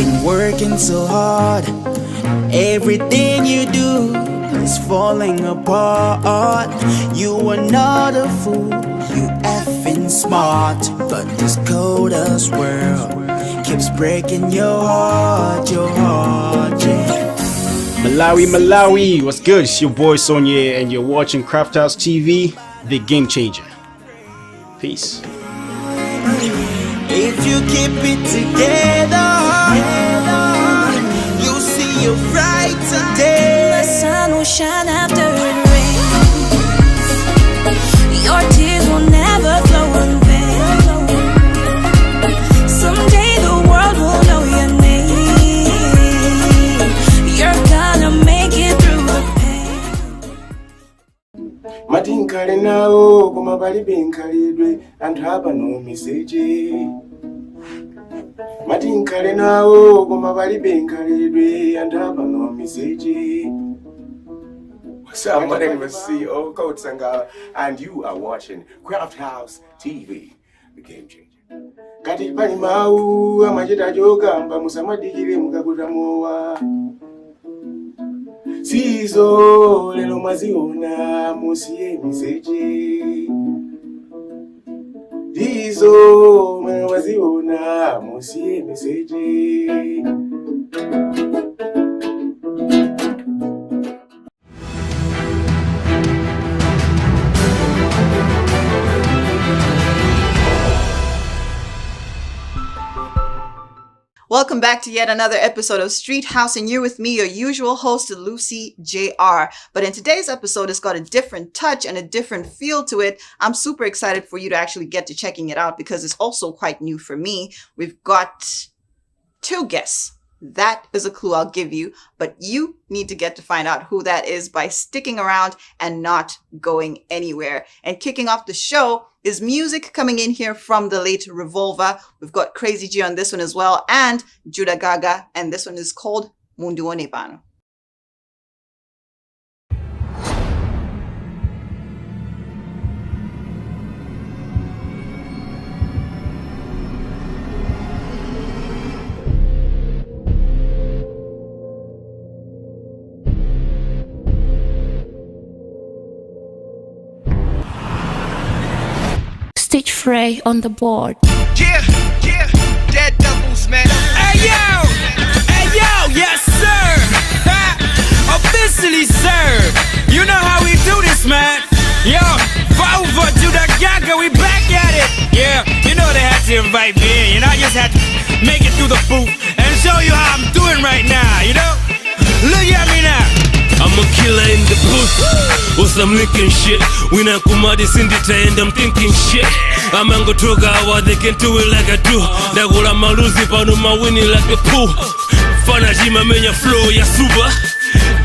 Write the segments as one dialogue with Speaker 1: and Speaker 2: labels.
Speaker 1: been working so hard. Everything you do is falling apart. You are not a fool, you effing smart. But this cold-ass world keeps breaking your heart, yeah.
Speaker 2: Malawi, what's good? It's your boy Sonia and you're watching Crafthouse TV, the game changer. Peace.
Speaker 1: If you keep it together, you'll see a brighter day.
Speaker 3: The sun will shine after it rains. Your tears will never flow in vain. Someday the world will know your name. You're gonna make it through the pain.
Speaker 4: Matinkale nao koma palibe nkhalidwe anthu apa no message. Matinkale nao koma palibe nkhalidwe anthu apa no message. What's up, my name is CEO Coach Sangala and you are watching Crafthouse TV, the game changer. Kati pali mau amachita chokamba musamadikire mukakuta mowa. Sizo lelo mwaziona musiye message. Sizo mwaziona musiye message.
Speaker 5: Welcome back to yet another episode of Streethouse, and you're with me, your usual host, Lucy JR. But in today's episode, it's got a different touch and a different feel to it. I'm super excited for you to actually get to checking it out because it's also quite new for me. We've got 2 guests. That is a clue I'll give you, but you need to get to find out who that is by sticking around and not going anywhere. And kicking off the show is music coming in here from the late Revolver. We've got Crazy G on this one as well, and Judah Gaga, and this one is called Mundione Bano.
Speaker 3: Stich Fray on the board.
Speaker 6: Yeah, dead doubles, man. Hey yo, yes sir. Officially served. You know how we do this, man. Yo, over to the Gaga, we back at it. Yeah, you know they had to invite me in. You know, I just had to make it through the booth and show you how I'm doing right now. You know, look at me now. I'm a killer in the booth with some licking shit. When I come out this in the and I'm thinking shit. I'm gonna go talk out they can do it like I do. That what I'm losing, but I'm winning like a pool. Fana jima menya flow ya super.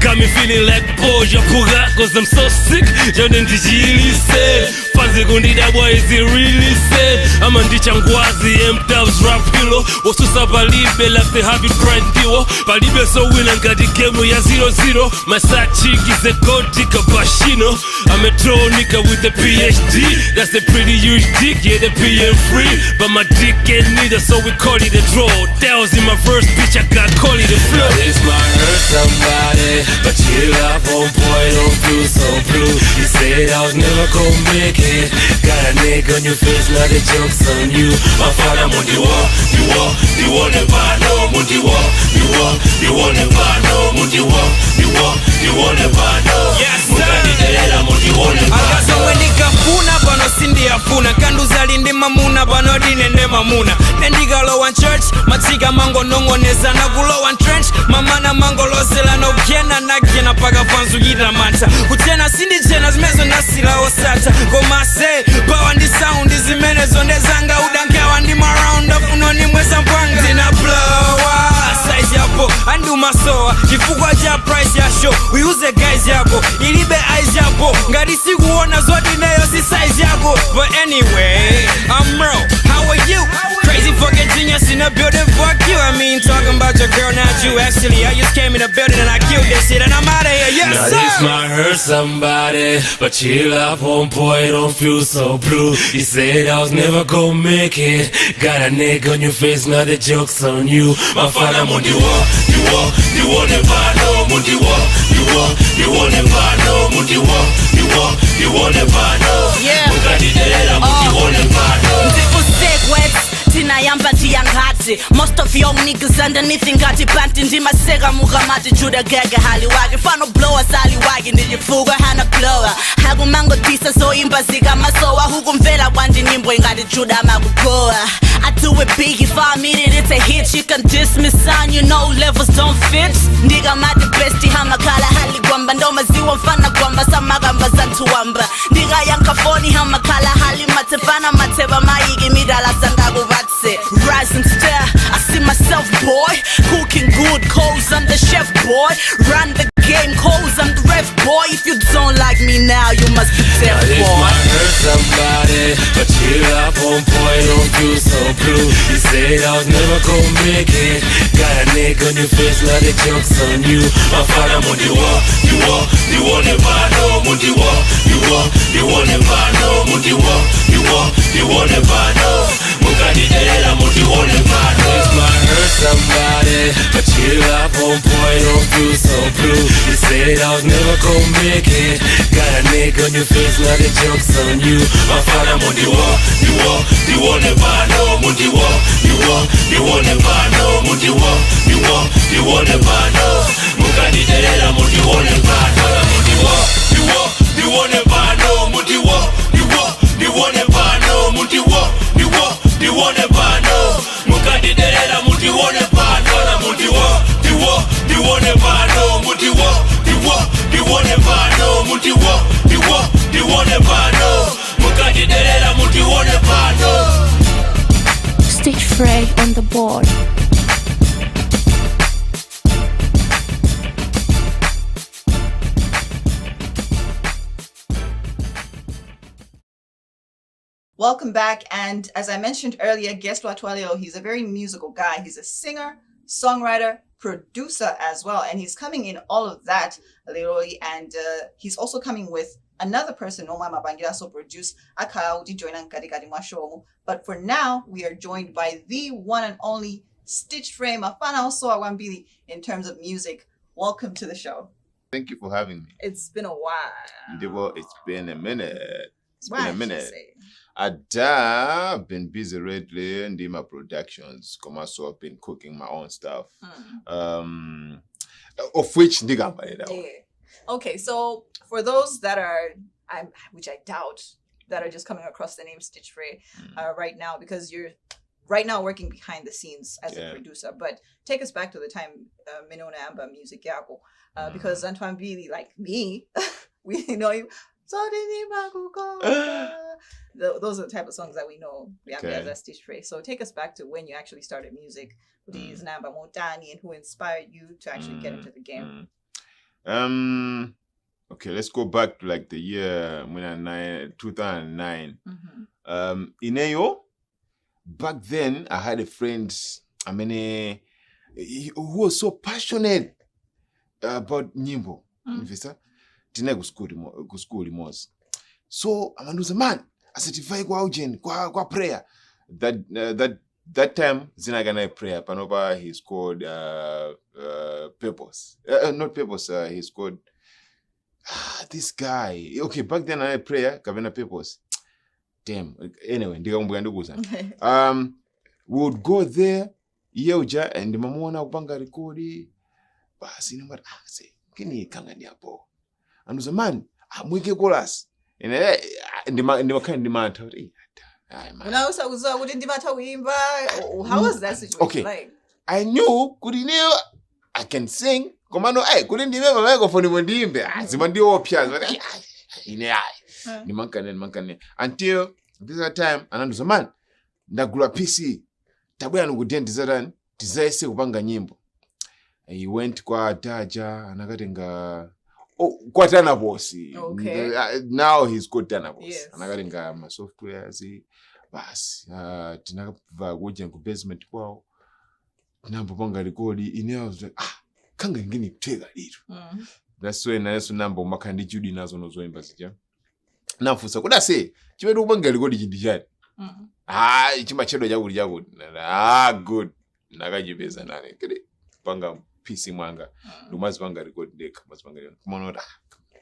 Speaker 6: Got me feeling like Boja Puga, cause I'm so sick. Jordan Dijili said, Fazi Gundi, that boy is it really said. I'm on the Changwazi, M-Dubs, rap pillow. Was to Sabalibe, like the habit grind deal. Balibe so win and got the game ya 0-0. My side chick is a gold ticker Bashino. I'm a troll nigga with a PhD. That's a pretty huge dick, yeah, the PM free. But my dick ain't neither, so we call it a draw. That was in my first bitch, I got call it a flow.
Speaker 7: This might hurt somebody, but chill out, old boy, don't feel so blue. You said I was never gonna make it. Got a nigga on your face, now the joke's on you. My father, Mundi war, you want to buy no Mundi war, you want to buy no Mundi war, you want to buy no.
Speaker 6: Yes, sir. Agaza wenikafuna bano sindi yafuna kanduza lindi mamuna bano dinende mamuna nendiga lowan church matiga mango nongoneza na gulowan trench mamana mango losela no kiena na kiena paga fanzu yida manta kutena sindi jena zimezo nasila osata komase bawa ndi sound zimene zondezanga udanke wandi maround up unoni mweza mpanga dina blower size yapo andu masoa chifukwa cha price ya show we use guys yako ilibe eyes yako ngati sikuona zodi neyo si size yako. But anyway, I'm real. How are you? Crazy fucking genius in the building, fuck you. I mean, talking about your girl, not you. Actually, I just came in the building and I killed this shit and I'm out of here. Yes,
Speaker 7: Now
Speaker 6: sir.
Speaker 7: this might hurt somebody, but chill out, homeboy, don't feel so blue. You said I was never gonna make it. Got a nigga on your face, now the joke's on you. My father, Mundi walk, you won't never know. Mundi walk, you won't never know. Mundi walk, you won't never know.
Speaker 3: Yeah.
Speaker 7: Mukadidela, Mundi won't never know.
Speaker 3: Tina yamba ndiyangati. Most of young niggas underneath ngati panty ndimaseka mukamati juda gege hali wake fano blower sali wake ndilifuga hana blower hakumango tisa so imba zika masowa hukumvela wandi nyimbo ingati juda makugoa I do it big if I mean it, it's a hit. You can dismiss on, you know levels don't fit. Ndiga mati besti hamakala hali gwamba ndoma ziwa mfana gwamba samagamba zantuwamba ndiga yankafoni hamakala hali matefana mateba maigi midala sandago vatse rise and stare, I see myself boy cooking good coals, I'm the chef boy run the game coals, I'm the ref boy if you don't like me now, you must be deaf
Speaker 7: Now this
Speaker 3: boy
Speaker 7: might hurt somebody, but chill out, homeboy, don't feel so blue. You said I was never gonna make it. Got a nigga on your face, now the joke's on you. My father, Mundi walk, you won't never know. Mundi walk, you won't never know. Mundi walk, you won't never know. Mukadidela, Mundi won't never know. This might hurt somebody, but chill out, homeboy, don't feel so blue. You said I was never gonna make it. Got a nigga on your face, now the joke's on you. My father, Mundi walk, you won't never know. Mundi walk, you won't never know. Mundi walk, you won't never know. Mukadidela, Mundi won't never know. Mundi walk, you won't never know. Mundi walk, you won't never know. Mundi walk, you won't never know. Mukadidela, Mundi won't never know. Mundi walk, you won't never know. Mundi walk, you won't never know. Mundi walk, you won't never know. Mukadidela, Mundi won't never know.
Speaker 8: Stich Fray on the board.
Speaker 5: Welcome back, and as I mentioned earlier, Guest Watwalio, he's a very musical guy. He's a singer, songwriter, producer as well, and he's coming in all of that literally, and he's also coming with another person, Oma Mabangira, so produce Akaudi joining Kadikadi Mashomu. But for now, we are joined by the one and only Stich Fray Mafana also Awambili in terms of music. Welcome to the show.
Speaker 9: Thank you for having me.
Speaker 5: It's been a while.
Speaker 9: It's been a minute.
Speaker 5: Why did you say?
Speaker 9: I've been busy lately and in my productions. So I've been cooking my own stuff. Of which nigga by that one.
Speaker 5: Okay, so for those that are, which I doubt, that are just coming across the name Stich Fray right now, because you're right now working behind the scenes as a producer. But take us back to the time Minona Amba Music Yako, because Antoine Billy, like me, we know you. Those are the type of songs that we know as Stich Fray. So take us back to when you actually started music, these Namba Motani, and who inspired you to actually get into the game.
Speaker 9: Okay, let's go back to like the year 2009. Ineyo, back then I had a friend, who was so passionate about nyimbo. Tina go school limos. So amanduza man, asetify kwa ujen, kwa prayer. That time zinagana prayer. Panoba he's called Purpose. Not Purpose. He's called this guy. Okay, back then I prayer. Kavena Purpose. Damn. Anyway, we would go there. Yeuja and the mamona ubanga rekodi. Basi number say kini kangani hapo. And was a man, I'm wiki chorus. And the kind demand.
Speaker 5: How was that situation like?
Speaker 9: I knew, I can sing. Commando, couldn't remember microphone when the Zimandio Piaz. Until this time, and was a man. Nagura PC. Tabuan would then desire Ubanga Nyimbo. He went kwa Daja and Agatinga. Oh, Quatana Bossy.
Speaker 5: Okay.
Speaker 9: Now he's called Tana Boss.
Speaker 5: Yes.
Speaker 9: And I got my software. Bas, Tinaka Wojan basement. Wow. Number Bonga recording in there. I was like, Kanga Guinea take a little. That's when naso number makandi Judy nazo nozoimba zija. Nafusa kuda say chimedu kubanga record chindijani. Chima chedo jabu. Good. Nakajibeza nane. Kidi panga PC mwanga. Lumazi panga record deck, mazipanga. Kumonora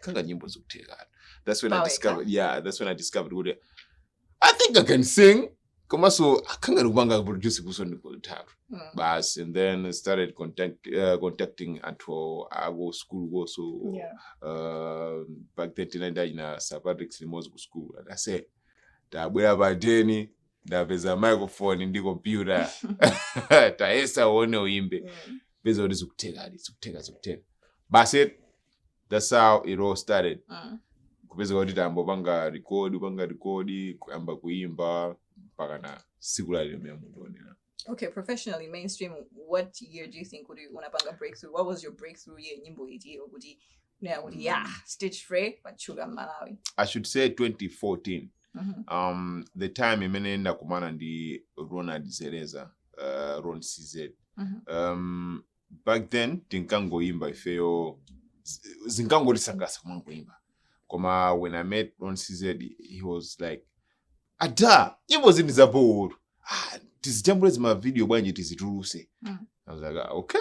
Speaker 9: kanga nyimbo zokuteka. That's when I discovered good. I think I can sing. Komaso kanga rubanga produce kusoni kutatu. Bas, and then started contacting until I go school go so back then tinaenda ina Sapatrix Limo's school. And I said, tabwera badeni, ndapeza microphone ndi computer. Taesa uone uimbe. Beza uri zukuteka. Bas it, that's how it all started. Kupeza kuti tambo panga record, kuamba kuimba mpaka na siku la leo mundoni.
Speaker 5: Okay, professionally, mainstream, what year do you think would you unapanga breakthrough? What was your breakthrough year? Nyimbo iti okudi Stich Fray bachuga Malawi.
Speaker 9: I should say 2014. The time imeneenda kumana ndi Ronald Zereza, Ron CZ. Back then tinkangoimba ifeyo zinkangolisangasa kumangoimba. Koma when I met Ron CZ, he was like, "Ada, nyimbo zini za boru. Tizijambulezi ma video bwanje tizituluse." I was like, okay,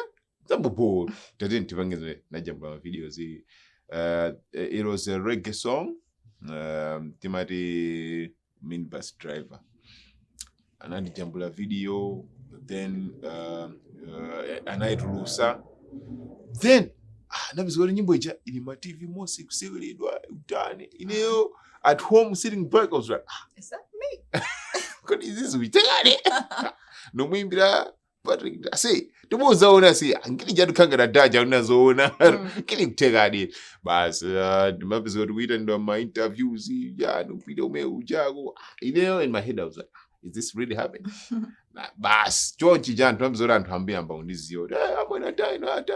Speaker 9: zambo boru. Tadini tipangeze na jambula ma videos. It was a reggae song. Timati minibus driver. Anandi jambula video. Then anaitulusa. Then nabizikoli nyimbo ija ili ma TV mosi kuseweledwa utani. Ineyo at home sitting back, I was like,
Speaker 5: is that me?
Speaker 9: What is this? We take it. No mwimbira Patrick. I say, tumuzaona say, angili jadu kanga na daja unazoona. Kili kutega it. Bas, mabizikoli wita ndo ma interviews. Nupide ume ujago. Ineyo in my head, I was like, is this really happening? Bas, chonchi jan tuambizora ntuambia mba unizio. Amo na die, no, die.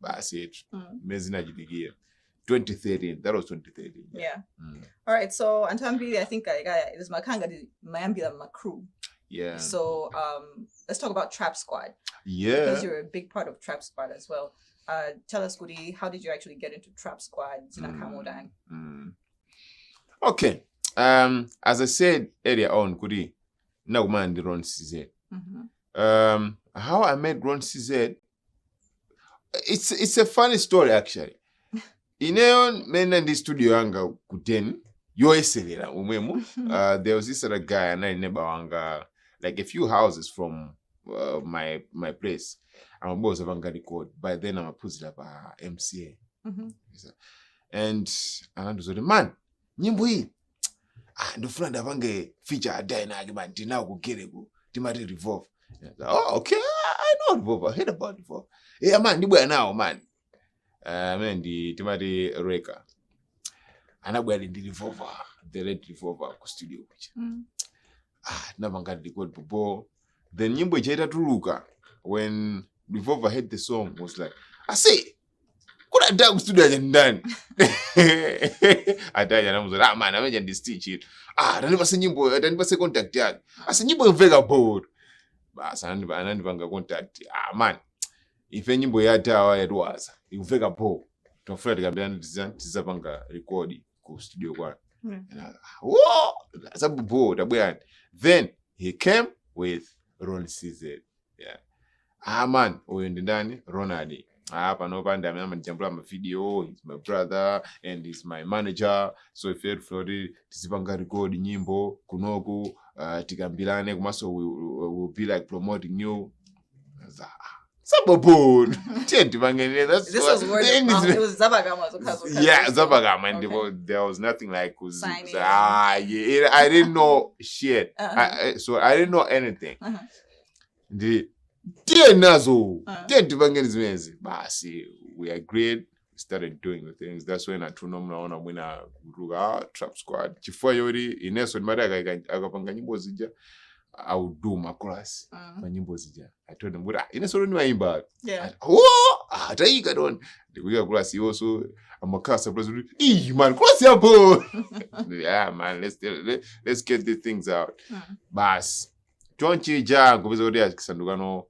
Speaker 9: That's it. Mezina jidigia. 2013. That was 2013.
Speaker 5: Yeah. All right. So Antambi, I think it was Makanga, Mayambila Makru.
Speaker 9: Yeah.
Speaker 5: So let's talk about Trap Squad.
Speaker 9: Yeah.
Speaker 5: Because you're a big part of Trap Squad as well. Tell us, Kudi, how did you actually get into Trap Squad?
Speaker 9: Okay. As I said earlier on, Kudi, now man the Ron CZ. How I met Ron CZ, it's a funny story actually. Ineon men in the studio anga kuten yoeselera umemu. There was this other guy and I never anga like a few houses from my place. I'm a boss of anga record. By then I'm a pussy up MCA. And I was the man. Nyimbo hii. The friend of anga feature a die na argument. Tina go get it go. Timati revolve. Oh, okay. I know revolve. I heard about revolve. Yeah, man. Nibu now, man. Man, the Timati Reka. And I went in the revolver, the red revolver studio. Never got the good bobo. Then Nyimbo Jada Turuka, when revolver heard the song, was like, I say, could I die studio and done? I died and I was like, man, I imagine this teaching. I never seen Nyimbo, I never say contact that. I said, Nyimbo Vega board. But I never contact. Man. If any boy had it was, you figure po to Fred Gabian Tizapanga record go studio one. Whoa, that's a board. Then he came with Ron CZ. Yeah. Man, in the Danny, Ronaldi. I have an open diamond jump video. He's my brother and he's my manager. So if you're Florida, Tizapanga record Nyimbo, Kunoku, Tigambilane, Maso will be like promoting you. This was word of mouth. It was Zabagama. Yeah, Zabagama. And there was nothing like I didn't know shit. So I didn't know anything. The Nazo. We agreed, started doing the things. That's when I told them I win a Trap Squad. Chifoyori, Ines and Madaga, Agapanga Nyimbo. I would do my class. I told them, in a sort of way, but I got on. We are class. Also, I'm a class. Man, cross your board. Yeah, man, let's get these things out. Bas, Chonchi Jang, Sandugano,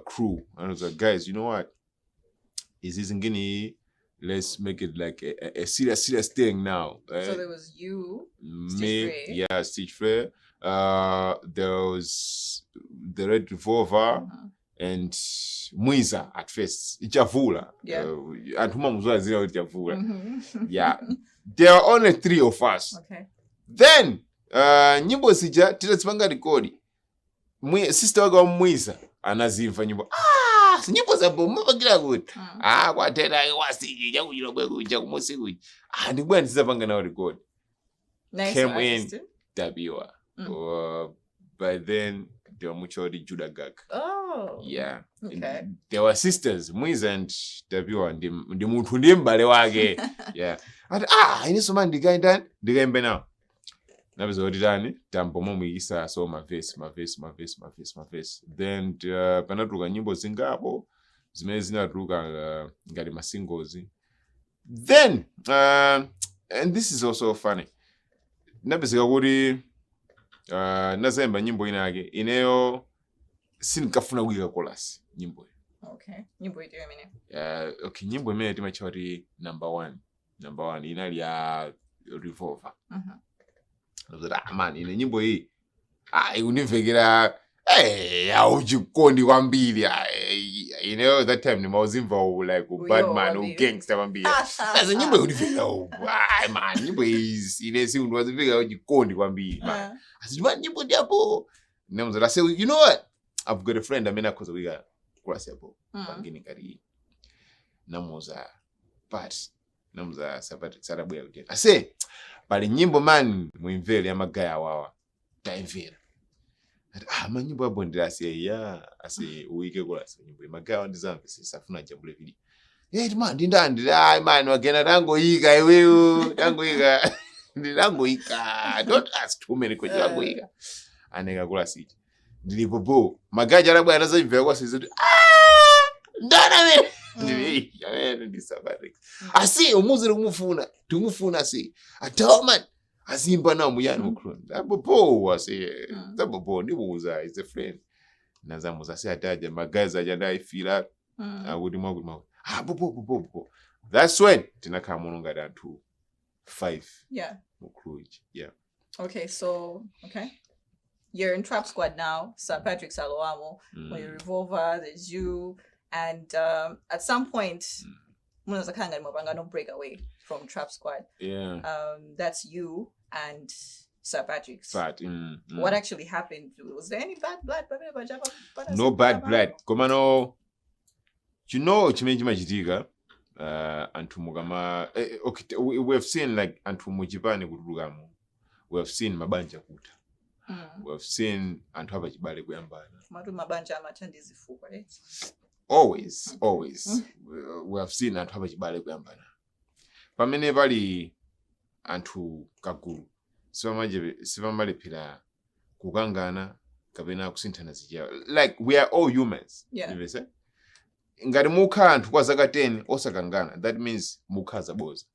Speaker 9: crew. And I was like, guys, you know what? Is this Ngini? Let's make it like a serious thing now.
Speaker 5: So there was you,
Speaker 9: me, yeah, Stich Fray. There was the Red Revolver and Muiza at first. Ichavula.
Speaker 5: Yeah.
Speaker 9: And Mom was Ichavula. Yeah. There are only 3 of us.
Speaker 5: Okay.
Speaker 9: Then nyimbo sija titatsipanga rekodi. Sister waga Muiza anazimva nyimbo. Nyimbo za bomu bakira kuti. Kwatera wasiji chakuchira kwekucha kumosi kuchi. Ndikubwana tisapanga nawo record.
Speaker 5: Nice.
Speaker 9: Came in Dabiwa. By then they were mutually Judah Gag.
Speaker 5: Oh.
Speaker 9: Yeah.
Speaker 5: Okay.
Speaker 9: They were sisters, Muiza and Dabiwa, ndi muntu ndi mbale wake. Yeah. And inisoma ndigaimbe now. Nabizo oditani tambo momuyisa so my face. Then panatuka nyimbo zingapo zimene zinatuka ngati ma singles. Then and this is also funny. Nabizika kuti nazemba nyimbo inake ineyo sinkafuna kuika chorus nyimbo.
Speaker 5: Okay. Nyimbo iti yamene.
Speaker 9: Okay, nyimbo imene timachoti number one inali ya Revolver. Man, ine nyimbo hii univekera auchikondi kwambiri. You know that time nimauzimva like Batman gangster kwambiri. Sasa nyimbo univekera man, nyimbo hii ine si unwaziveka auchikondi kwambiri man. Asima nyimbo diapo. Namza I say, you know what? I've got a friend amena koza wika kurasi hapo. Pangini kari. Namuza sabati sarabu ya ugeni. I say pale nyimbo man muimvele amagaya wawa taimvela manyimbo abondera ase uike kurasa nyimbo magaya wandizamve sisafuna jambule vili man ndindandi man wagena tangoika iweyo tangoika don't ask too many questions tangoika aneka kurasa ichi ndilipopo magaya jarabu anazamvela kwa sisi ndana we asi umuzire tumufuna si atoman azimba na muyani mukron dabopo asi dabopo ndibuza is a friend nazamuza si ataje magaza ajanda ifila agudi mwagu bopo that's when tinakamununga down to 5 mukruji. Yeah.
Speaker 5: Okay, so you're in Trap Squad now. Sir Patrick Saloamo, when you Revolver, there's you. And at some point, no break away from Trap Squad.
Speaker 9: Yeah.
Speaker 5: That's you and Sir Patrick's. What actually happened? Was there any bad blood?
Speaker 9: No bad blood. Komano, you know, chimeji majidiga. Antumugama. Okay, we have seen like antumujibane kurugamu. We have seen mabanja kuta. We have seen antuhaba jibale kuyambana.
Speaker 5: Matu mabanja amatandizi fuko, right?
Speaker 9: Always. We have seen antu abachibale kuyambana. Pamene bali antu kaguru. Sivamale pila kukangana kapena kusinthana zijia. Like we are all humans.
Speaker 5: Yeah.
Speaker 9: You say? Ngati mukha antu kwa zaka 10 osakangana. That means mukha zaboza.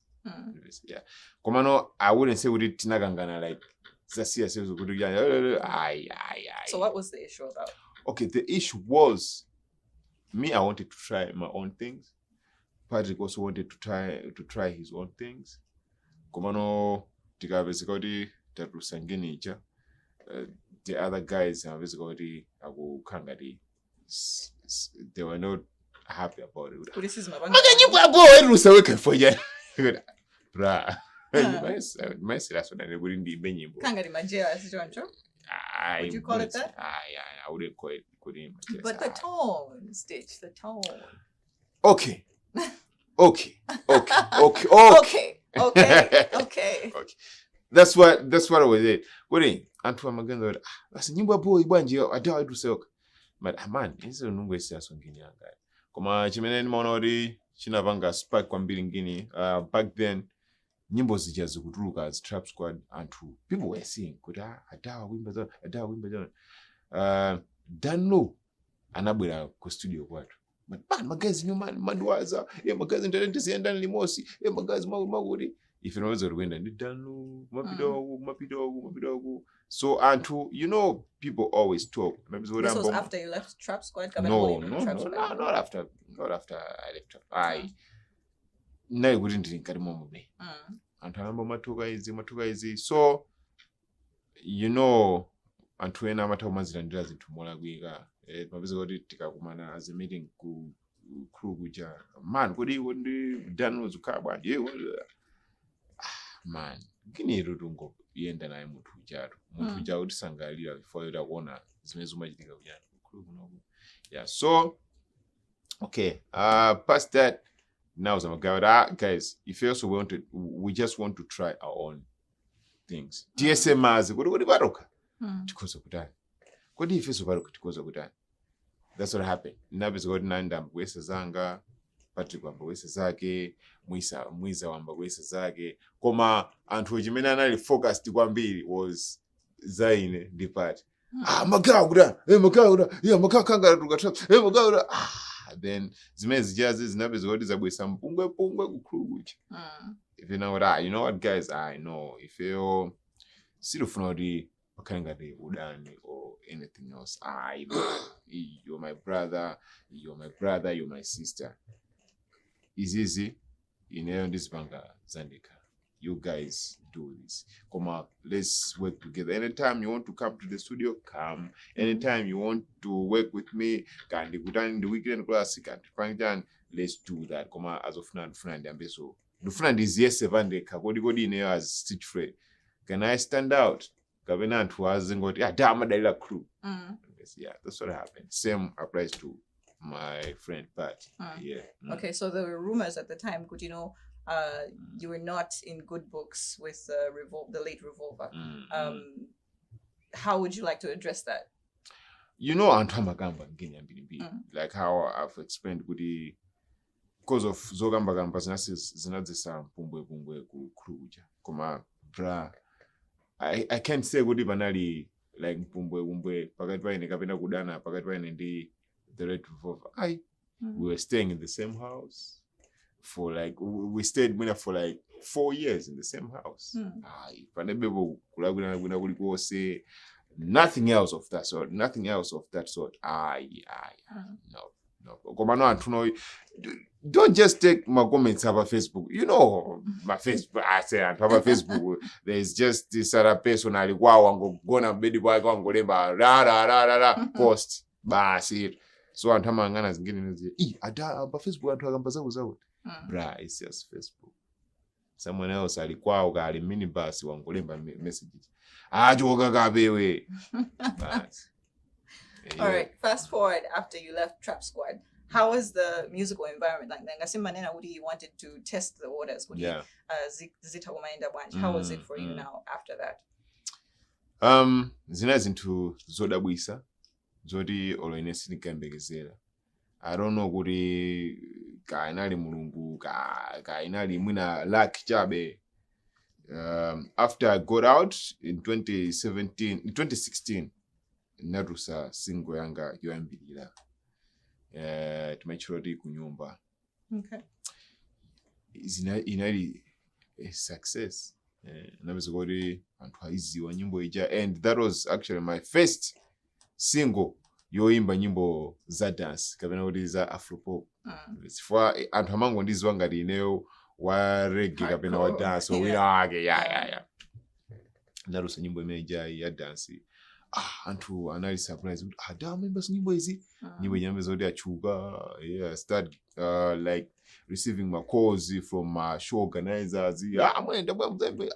Speaker 9: Yeah. Komano I wouldn't say we tinakangana like zasiya sezo kuti
Speaker 5: So what was the issue about?
Speaker 9: Okay, the issue was me, I wanted to try my own things. Patrick also wanted to try his own things. Komano tikabezikoti tatusangenicha. The other guys basically kangadi. They were not happy about it.
Speaker 5: This is my
Speaker 9: Bra. That's what I wouldn't be benyimbo.
Speaker 5: Kangadi majela sijoncho. Would you call it that?
Speaker 9: I wouldn't call it.
Speaker 5: But the tone, Stitch, the tone.
Speaker 9: Okay. That's what I was it. Kuri antu amagenza ati nyimbo boy ibanje adawa duseoka. But man, inse nungwe siaso ngini yanga. Koma chimene nimaona ori chinavanga spark kwambiri ngini. Back then nyimbo zijazo kutuluka as Trap Squad antu people were saying kuda adawa wimba zona. Dano anabwera ku studio kwatu. But man magazi nyuma manduwaza, magazi ndalente siyandani limosi, magazi maguri. if you know the wind and danu mapidogu. So Antu, you know, people always talk.
Speaker 5: This was after you left Trap Squad?
Speaker 9: No, not after I left. I wouldn't drink anymore. And remember matuga easy. So, you know, Antu ena mata umazirandira zintu molagwiga. Mabizo godi tika kumana as a meeting ku crew kuja. Man, kodi wondi danu zukabwa. Man, gini rudungo yenda na mutu ujaro. Mutu ujaro utisangalira before you wona zimezu majitika kujana. Yeah, so okay. Past that, now some guys, if you also we just want to try our own things. TSMers, kodi baroka. Tikoza kudani. Kodi ifeso baroka tikoza kudani. That's what happened. Nabizo godi nanda mbwesa zanga. Patrick wamba wese zake, Mwiza wamba wese zake. Koma Antu Jimena nali focused kwambiri was Zaine depart. Magaura, yeah, makakanga tugatrap. Magaura. Then zimezi jazi zinabezo godi zabwesa mpungwe kukruguchi. If you know what guys, I know if you sirufunori wakanga de udani or anything else. You're my brother, you're my sister. It's easy. In this banga Zandika. You guys do this. Come on, let's work together. Anytime you want to come to the studio, come. Anytime you want to work with me, can you go in the weekend classic and function? Let's do that. Come on, as of now, friend and so. The friend is yes, Vandeka. What in here as Stich Fray? Can I stand out? Covenant was got Damadela crew. Yeah, that's what happened. Same applies to my friend Pat. Yeah.
Speaker 5: Okay, so there were rumors at the time. Could you know, you were not in good books with the late Revolver. How would you like to address that?
Speaker 9: You know, Antamagamba like how I've explained, because of Zogamba Gamba Zinazisa Pumbwe Kruja. Koma bra. I can't say good banali like Pumbwe Pagatwa in the Kabina Gudana, Pagatwa in the Red Revolver. We were staying in the same house for like we stayed for like 4 years in the same house. Nothing else of that sort. No. Don't just take my comments about Facebook. You know my Facebook. I say on top of Facebook, there's just this other person I go gonna be the boy go ra post. Basi. So on time ngana zingine ada aba Facebook watu akamba zao. Bra, it's just Facebook. Someone else alikuwa ugali minibus wangolemba messages. Ajoga gabewe.
Speaker 5: All right, fast forward after you left Trap Squad. How was the musical environment like then? Ngasimba Woody wanted to test the waters. How was it for you now after that?
Speaker 9: Zinazintu zodabwisa. Zodi oloinesi nikambegezera. I don't know kuri kainali mulungu kainali mwina luck chabe. After I got out in 2016, narusa single yanga yoambirira. Tumechirodi kunyumba.
Speaker 5: Okay.
Speaker 9: Inali a success. Nabizogori antu hizi wa nyimbo ija, and that was actually my first single yoimba nyimbo za dance kabena odi za afropop. For antu amango ndizo wangari ineo wa reggae kabena wa dance wa winage yeah. Narusa nyimbo imeja ya dance. Antu anali surprise. Da members nyimbo hizi. Nyimbo nyambe zodi achuga. Yeah, start like receiving my calls from my show organizers. Mwenda bwa mzembe.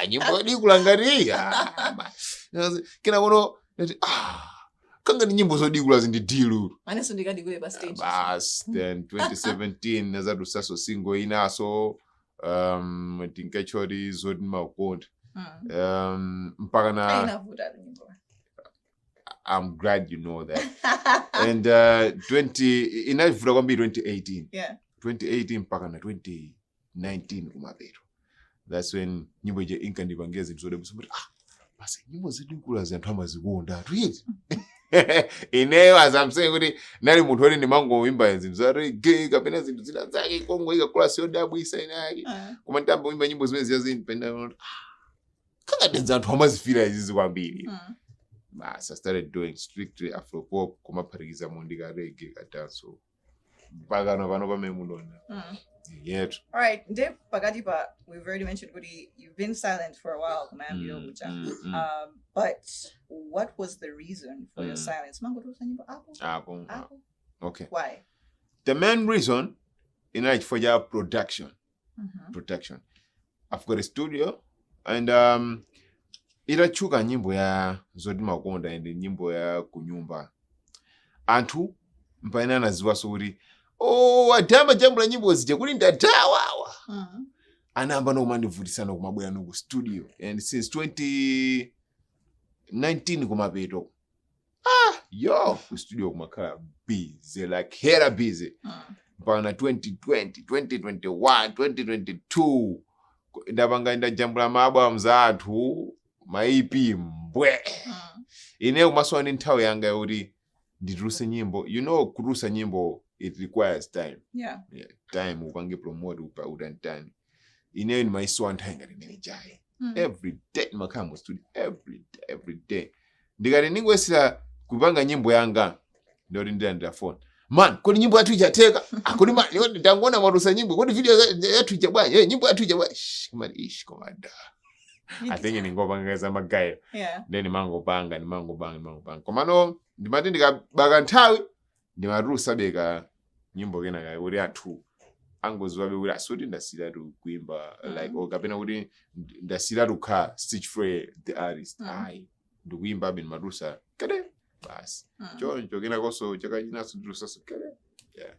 Speaker 9: Nyimbo ni kulangaria. Kina kono kanga ni nyimbo zodi kula zindi dilu.
Speaker 5: Maneso ndikadi ba stage.
Speaker 9: Bas then 2017 nazadu saso single inaso tinkachori zodi makonde. I'm glad you know that. And 2018.
Speaker 5: Yeah.
Speaker 9: 2018 mpaka na 2019 kumapero. That's when nyimbo je inka ndibangeza nzode busumbuti basi nyimbo zidi kula za ntama zigonda tweet. Ineyo as I'm saying kuti nali munthu oti ndimangowimba zinthu za reggae kapena zinthu zina zake Kongo ikakula siyodabwisa inake koma nditambo wimba nyimbo zimene ziya zindipenda kakati anthu amazifira izizi kwambiri. Bas, I started doing strictly Afropop kumaphatikiza mondika reggae katanso pagano pano pamene munona. Yet.
Speaker 5: All right, Dave Pagadipa, we've already mentioned Woody. You've been silent for a while, but what was the reason for your silence?
Speaker 9: Apple. Okay.
Speaker 5: Why?
Speaker 9: The main reason is for your production. Protection. I've got a studio and irachuka nyimbo ya Zodi Makonda and nyimbo ya kunyumba. Antu mpaina naziwa suri. Oh, adamba jambo la nyimbo zije kuli ndatawa. Anamba no mandivutisa no kumabwera no studio and since 2019 kumapeto. Yo, studio kumakhala busy like hera busy. Mpaka 2020, 2021, 2022 ndabanga nda jambo la mabwa za anthu maipi mbwe. Ine kumaswani nthawi yanga yoti ndituluse nyimbo. You know kurusa nyimbo it requires time.
Speaker 5: Yeah.
Speaker 9: Time upange promote utantani. Ine ni maiswa nthawi ngati jai. Every day makamo studio every day. Ndikati ningwesira kupanga nyimbo yanga ndoti ndira phone. Man, kodi nyimbo yathu ijateka. Kodi man, ndangona marusa nyimbo. Kodi video yathu ijabwa. Nyimbo yathu ijabwa. Kumani komanda. I think ningopanga magayo.
Speaker 5: Yeah.
Speaker 9: Then mangopanga. Komano ndimati ndikabaga nthawi ndimarusa beka nyimbo kena kai uri athu angozwa be uri asoti ndasira kuimba like okapena kuti ndasira kukha Stich Fray the artist. Ndikuimba ben marusa kade bas. Choncho kena koso chakanyina sudusa kade. Yeah.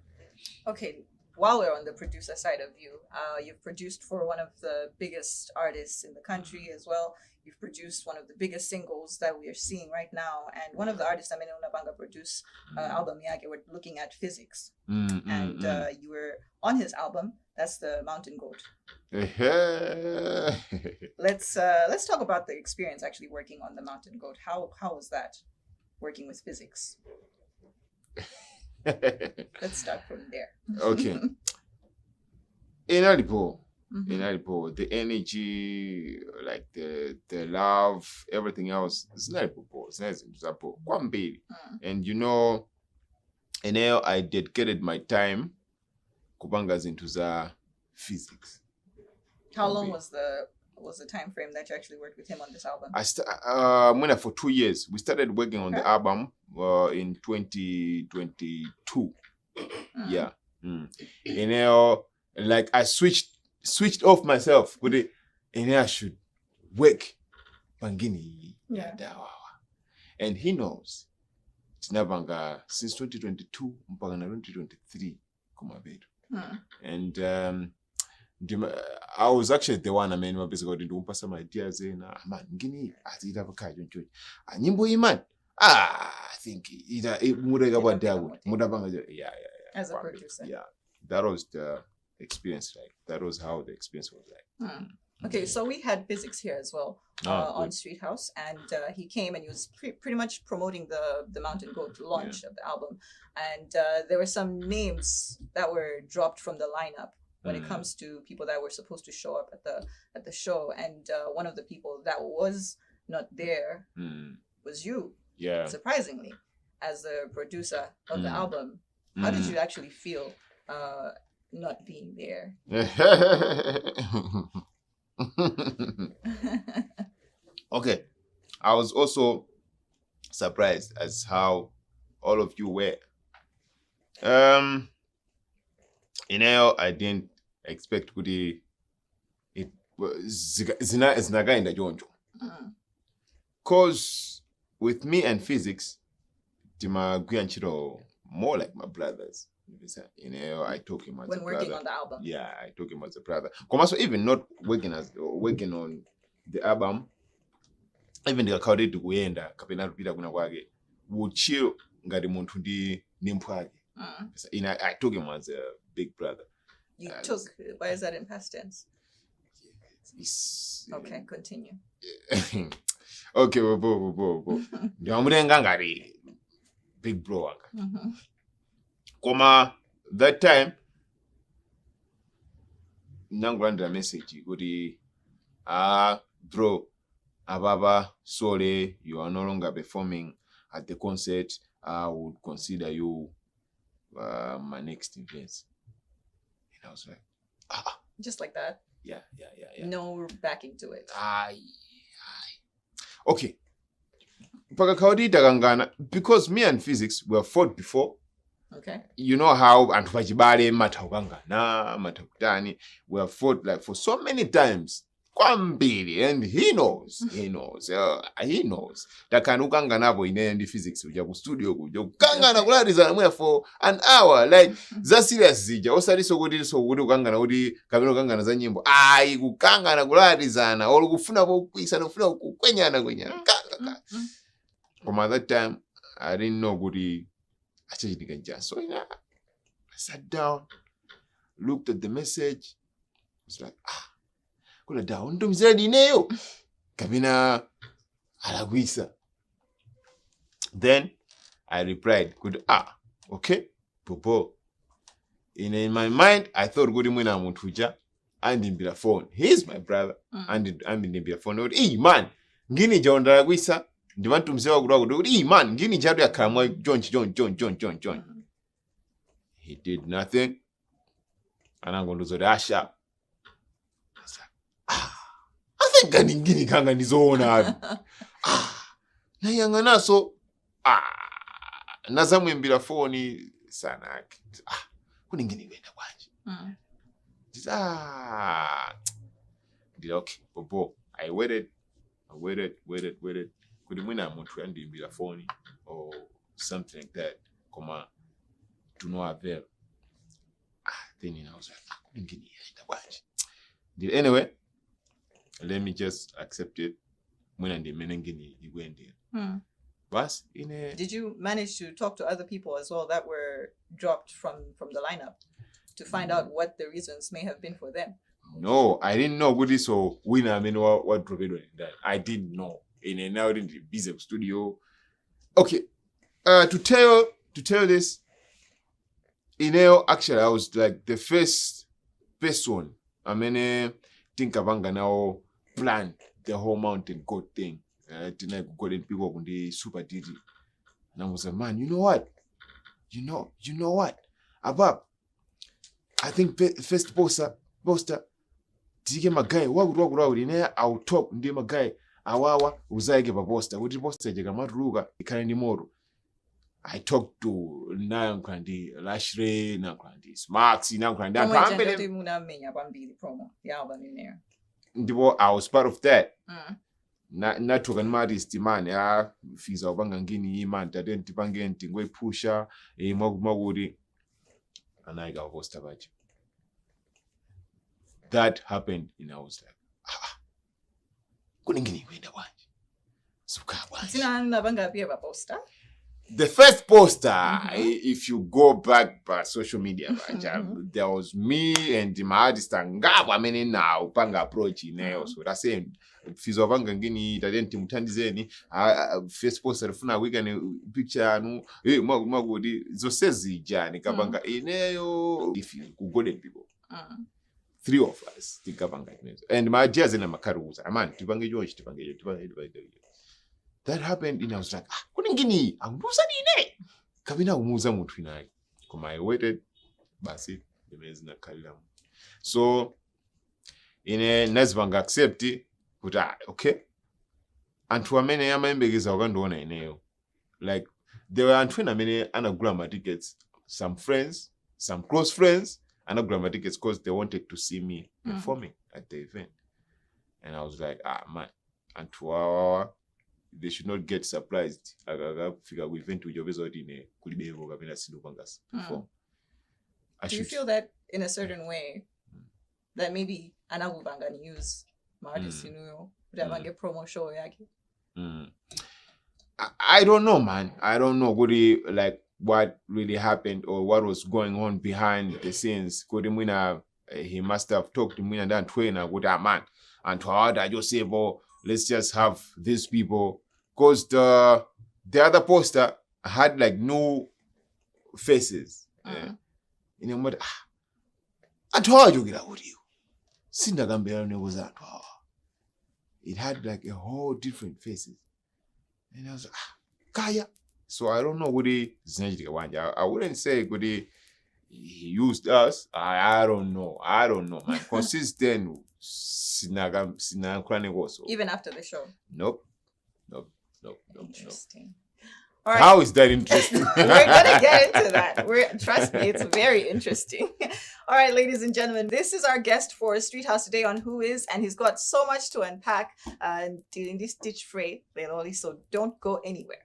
Speaker 5: Okay, while we're on the producer side of you, you've produced for one of the biggest artists in the country as well. You've produced one of the biggest singles that we are seeing right now. And one of the artists that Unabanga produced album Yage, we're looking at Physics. And you were on his album. That's the Mountain Goat. Let's talk about the experience actually working on the Mountain Goat. How was that, working with Physics? Let's start from there.
Speaker 9: Okay. In Alipo, the energy, like the love, everything else, it's not it's nice. And you know, and now I dedicated my time kubangas into the Physics.
Speaker 5: How long was the time frame that you actually worked with him on this album?
Speaker 9: For 2 years. We started working on the album in 2022. Yeah. And now, like I switched off myself with it, and I should work Pangini.
Speaker 5: Yeah.
Speaker 9: And he knows. It's never since 2022 mpaka 2023 kumabetu. And I was actually the one basically doing some ideas in man ngini azita vakajo nchoni nyimbo iman I think it murega badawu mudabanga yeah
Speaker 5: as a producer.
Speaker 9: Yeah, that was the experience. Like that was how the experience was like.
Speaker 5: Okay, so we had Physics here as well on Streethouse, and he came and he was pretty much promoting the Mountain Goat launch of the album, and there were some names that were dropped from the lineup when it comes to people that were supposed to show up at the show, and one of the people that was not there was you.
Speaker 9: Yeah.
Speaker 5: Surprisingly, as the producer of the album, how did you actually feel not being there?
Speaker 9: Okay, I was also surprised as how all of you were. You know, I didn't expect kuti it zinagainda jonjo. Cause with me and Physics, tima guyanchiro more like my brothers. You know, I took him as
Speaker 5: when
Speaker 9: a
Speaker 5: working
Speaker 9: brother.
Speaker 5: On the album.
Speaker 9: Yeah, I took him as a brother. Come so even not working on the album, even the account to kuenda kapena kupita kuna kwake. Would ngati munthu ndi nimpwake. I took him as a big brother.
Speaker 5: You took. Why is that in past tense? Okay, continue.
Speaker 9: Okay, bo. Ndiamurenga ngari big bro wanga. Koma that time nangulandira message kuti bro ababa sorry you are no longer performing at the concert. I would consider you my next events. And I was like,
Speaker 5: Just like that.
Speaker 9: Yeah.
Speaker 5: No backing to it.
Speaker 9: Okay. Pakakaudi takangana because me and physics were fought before.
Speaker 5: Okay.
Speaker 9: You know how and pachibale matakangana matakutani we have fought like for so many times. Kwambili, and he knows. He knows takanukangana hapo ine ndi physics uja ku studio kuja kukangana kuladiza mwe for an hour like za serious zija osaliso kuti kukangana kuti kapeno kangana za nyimbo kukangana kuladizana olu kufuna kukwisa kufuna kukwenyana kanga. From that time I didn't know kuti achachitika njani. So I sat down, looked at the message, was like kula down ndo mzadi ineyo kapena alakwisa. Then I replied good okay popo. In my mind I thought kuti mwina munthu uja andimbira phone. He's my brother. And andimbira phone kuti man ngini jaonda alakwisa ndivantu mzewa kuti man ngini jadu ya karamwa John. He did nothing. Anangondozo dasha. I think ngini kanga nizoona. Na yanga naso nazamwimbira phone sana. Kuni ngini wenda kwanje. Okay, popo. I waited. Kudi mwina muntu yandimbira phone or something like that. Koma to no avail. Then I was like, kuni ngini wenda kwanje. Anyway, let me just accept it. Mwina ndi menengini igwende. But
Speaker 5: did you manage to talk to other people as well that were dropped from the lineup to find out what the reasons may have been for them?
Speaker 9: No, I didn't know good so winner I mean what dropped that. I didn't know. Now in the busy studio. Okay. To tell this, actually I was like the first person. I mean think abanga now plan the whole mountain goat thing. Tonight golden people when they super did it. And I was like, man, you know what? You know what? Abab, I think first poster, tige magai, wagu ine au top ndi magai, awawa, uzaige pa poster. Wuti poster jega matruga, ikane ni moro. I talked to Nankrandi, Lashre, Nankrandi, Smarksy, Nankrandi. I was part of that. Not to an artist man, Fiza Bangangini, man, Taden Tipangan, Tingwe Pusha, a Mogmagudi, and I got Vostavachi. That happened, and I was like, couldn't get away the watch. The first poster, if you go back by social media, there was me and my artist and Gaba meaning now Panga approach in so that's saying Fizo Bangangini, Taden Timutandizeni, first poster funa weekend picture no Magudi Zosezi Jani Kabanga Ineo if you golden people. 3 of us think Kabanga and my jazz in a Makaruza. A man, Tibangi George, that happened and I was like, kuningini, amuza nine. Kabina umuza mutu inai. Kuma I waited, basi, the na kalila. So, Nesbanga accept it, but okay. And to a many members are going to ineo. Like, there were Antwina many anagram tickets, some friends, some close friends, anagram tickets because they wanted to see me performing at the event. And I was like, man, and to our they should not get surprised. Do you
Speaker 5: feel that in a certain way that maybe Anagubanga use artists get promo show
Speaker 9: I don't know, man. I don't know like what really happened or what was going on behind the scenes. He must have talked to me and then trainer with that man. And to how I just say, well, let's just have these people. Because the other poster, I had like no faces. In a matter, I told you get out you. It had like a whole different faces. And I was like, Kaya. So I don't know what I wouldn't say what he used us. I don't know, man. Consistent.
Speaker 5: Even after the show.
Speaker 9: Nope.
Speaker 5: Interesting. All right.
Speaker 9: How is that interesting?
Speaker 5: We're gonna get into that. Trust me, it's very interesting. All right, ladies and gentlemen, this is our guest for Streethouse today on Who Is, and he's got so much to unpack in this Stich Fray, so don't go anywhere.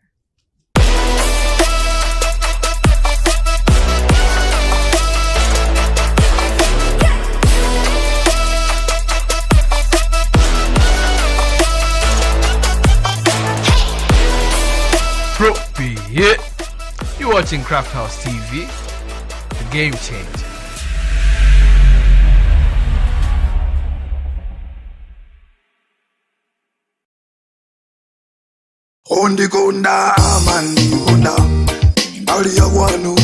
Speaker 10: Be it. You're watching Crafthouse TV, the game changer.
Speaker 11: Ondikonda mandikonda mbali ya wanu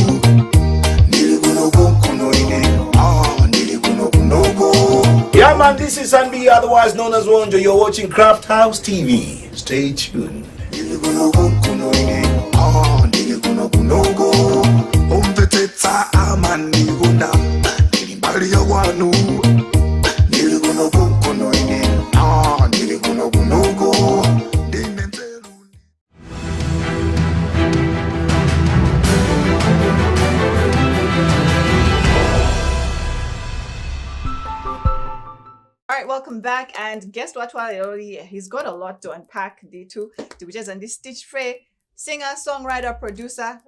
Speaker 11: nilikuno kuno ine nilikuno kunoko.
Speaker 12: Yeah man, this is Sanbi, otherwise known as Wonjo. You're watching Crafthouse TV. Stay tuned.
Speaker 11: Nilikuno kuno ine nilikuno kunoko. Omveteta amandikonda mbali ya wanu nilikuno kuno ine nilikuno kunoko.
Speaker 5: All right, welcome back. And guess what? He's got a lot to unpack. D2, which is on this Stich Fray, singer, songwriter, producer.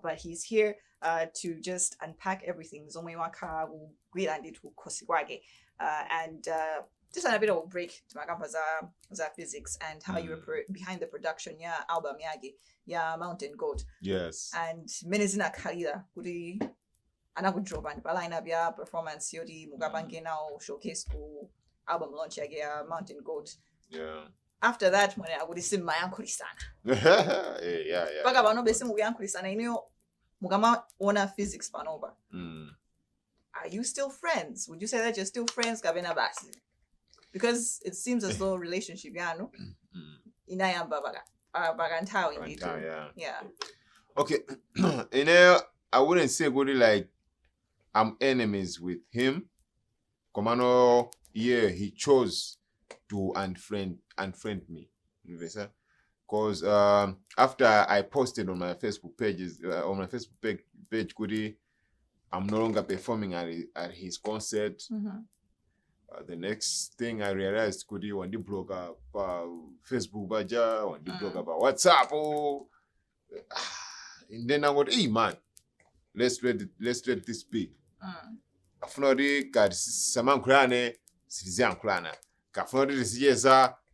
Speaker 5: But he's here to just unpack everything. And just a bit of a break to my physics and how you were behind the production. Yeah, album yeah, Mountain Goat.
Speaker 9: Yes.
Speaker 5: And Menezina Kayira, anakujoba ndipaline up ya performance yoti mukapange now showcase ku album launch yake ya Mountain Goat.
Speaker 9: Yeah.
Speaker 5: After that mwene akulisimba yankulisana.
Speaker 9: Yeah.
Speaker 5: Paka bano besimu yankulisana ino mukama ona physics panoba. Are you still friends? Would you say that you're still friends kabena basi? Because it seems as though relationship yano inayamba baga ntao indeed. Yeah.
Speaker 9: Okay. I wouldn't say good like I'm enemies with him. Komano, yeah, he chose to unfriend me. Because after I posted on my Facebook pages, page, Goody, I'm no longer performing at his concert. The next thing I realized, Goody, when the blog up Facebook baja, when the blog about WhatsApp, and then I went, hey man, let's let this be. Afunodi ka samankulane siziankulana. Ka afunodi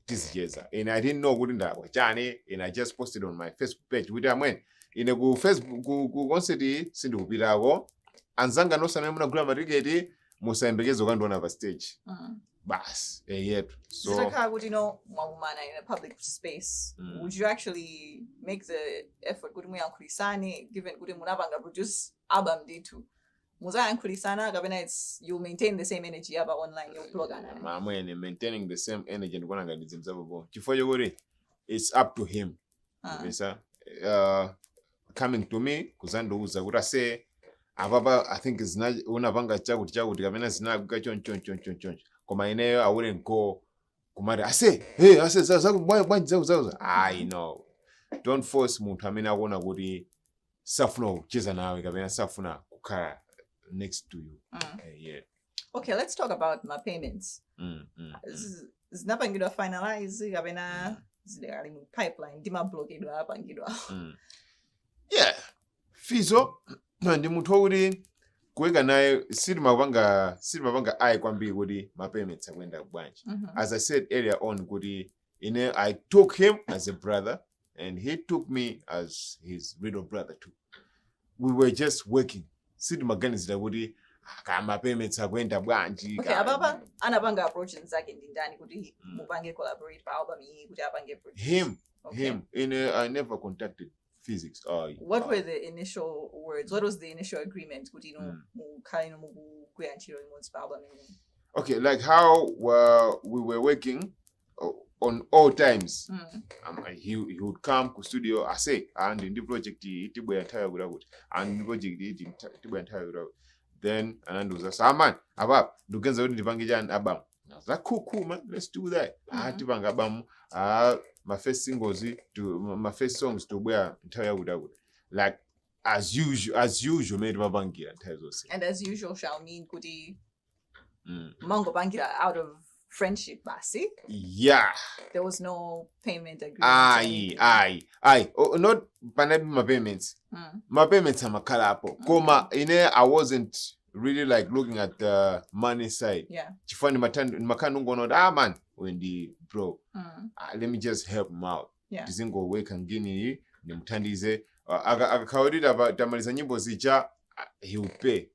Speaker 9: tisijeza. And I didn't know gudinda wachane, and I just posted on my Facebook page with them when in a go Facebook go concert sindu bilago anzanga no sana muna gula marigeti musa embegezo kando na stage. Bas, yet. So
Speaker 5: would you know Mwamana in a public space? Would you actually make the effort good given good munabanga produce album D2? Muza Ankulisana, it's you maintain the same energy about online your blog and
Speaker 9: maintaining the same energy and one before you worry, it's up to him. Coming to me, Kuzando Uzagura say I think it's not unavanga chagu gavana zina chon. I wouldn't go kumada. I say, I know. Don't force mutamina wona gudi safno cheza nawe gavana safuna kukara next to you. Yeah.
Speaker 5: Okay, let's talk about my payments. It's not going to finalize gavana pipeline. Dima blog
Speaker 9: yeah. Fizo ndi muthori kuweka naye siri mavanga ai kwambi kuti my payments akwenda kubwanji. As I said earlier on kuti I took him as a brother and he took me as his little brother too. We were just working. Siri maganizira kuti kama payments akwenda bwanji.
Speaker 5: Okay, ababa anabanga approach nzake ndindani kuti mupange collaborate pa album iyi kuti apange produce.
Speaker 9: Him. I never contacted physics.
Speaker 5: What were the initial words? What was the initial agreement? Kuti mukhale mukuyanchiro limodzi pa album iyi.
Speaker 9: Okay, like how we were working on all times. He would come to studio. I say, and in the project itibwe entire without, and the project itibwe entire without. Then and was a man abab dukenza uri ndivangija and abam. That cool man. Let's do that. Tivanga abam. My first singles my first songs to wear entire without. Like as usual made Vavangira and Tezo.
Speaker 5: And as usual shall mean kuti Mango Bangira out of friendship, basic.
Speaker 9: Yeah.
Speaker 5: There was no payment agreement.
Speaker 9: Aye. Oh, not my payments. My payments are makalapo. Koma I wasn't really like looking at the money side.
Speaker 5: Yeah.
Speaker 9: Chifani makanungo no man when the bro. Let me just help him out.
Speaker 5: Yeah.
Speaker 9: Tizingo we can gini ni mtandize. Akakawarida ba tamaliza nyimbo zicha he will pay.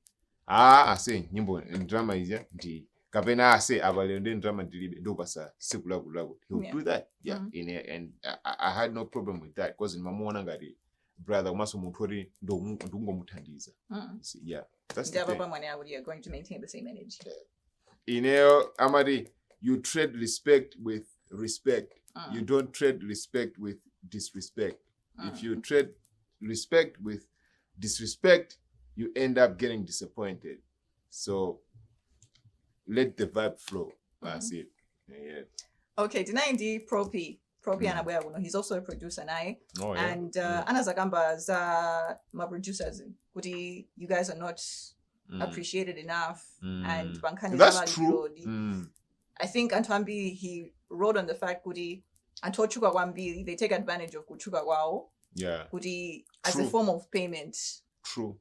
Speaker 9: I say nyimbo drama is ndi kapena ase abalende drama dilibe ndo basa sikulagu. He will do that. Yeah. And I had no problem with that because in mamuona ngari brother maso mutori ndungo mutandiza. Yeah. That's the thing.
Speaker 5: You're going to maintain the same energy.
Speaker 9: Amari, you trade respect with respect. You don't trade respect with disrespect. If you trade respect with disrespect, you end up getting disappointed. So let the vibe flow. That's it. Yeah.
Speaker 5: Okay, Dinaindi Pro P Anabwe, he's also a producer now.
Speaker 9: Oh, yeah.
Speaker 5: And Anazagamba za my producers. You guys are not appreciated enough. And Bankani
Speaker 9: that's true.
Speaker 5: I think Antwambi, he wrote on the fact Kudi and Tochuka Wambi, they take advantage of Kuchuka Wao.
Speaker 9: Yeah.
Speaker 5: Kudi as a form of payment.
Speaker 9: True.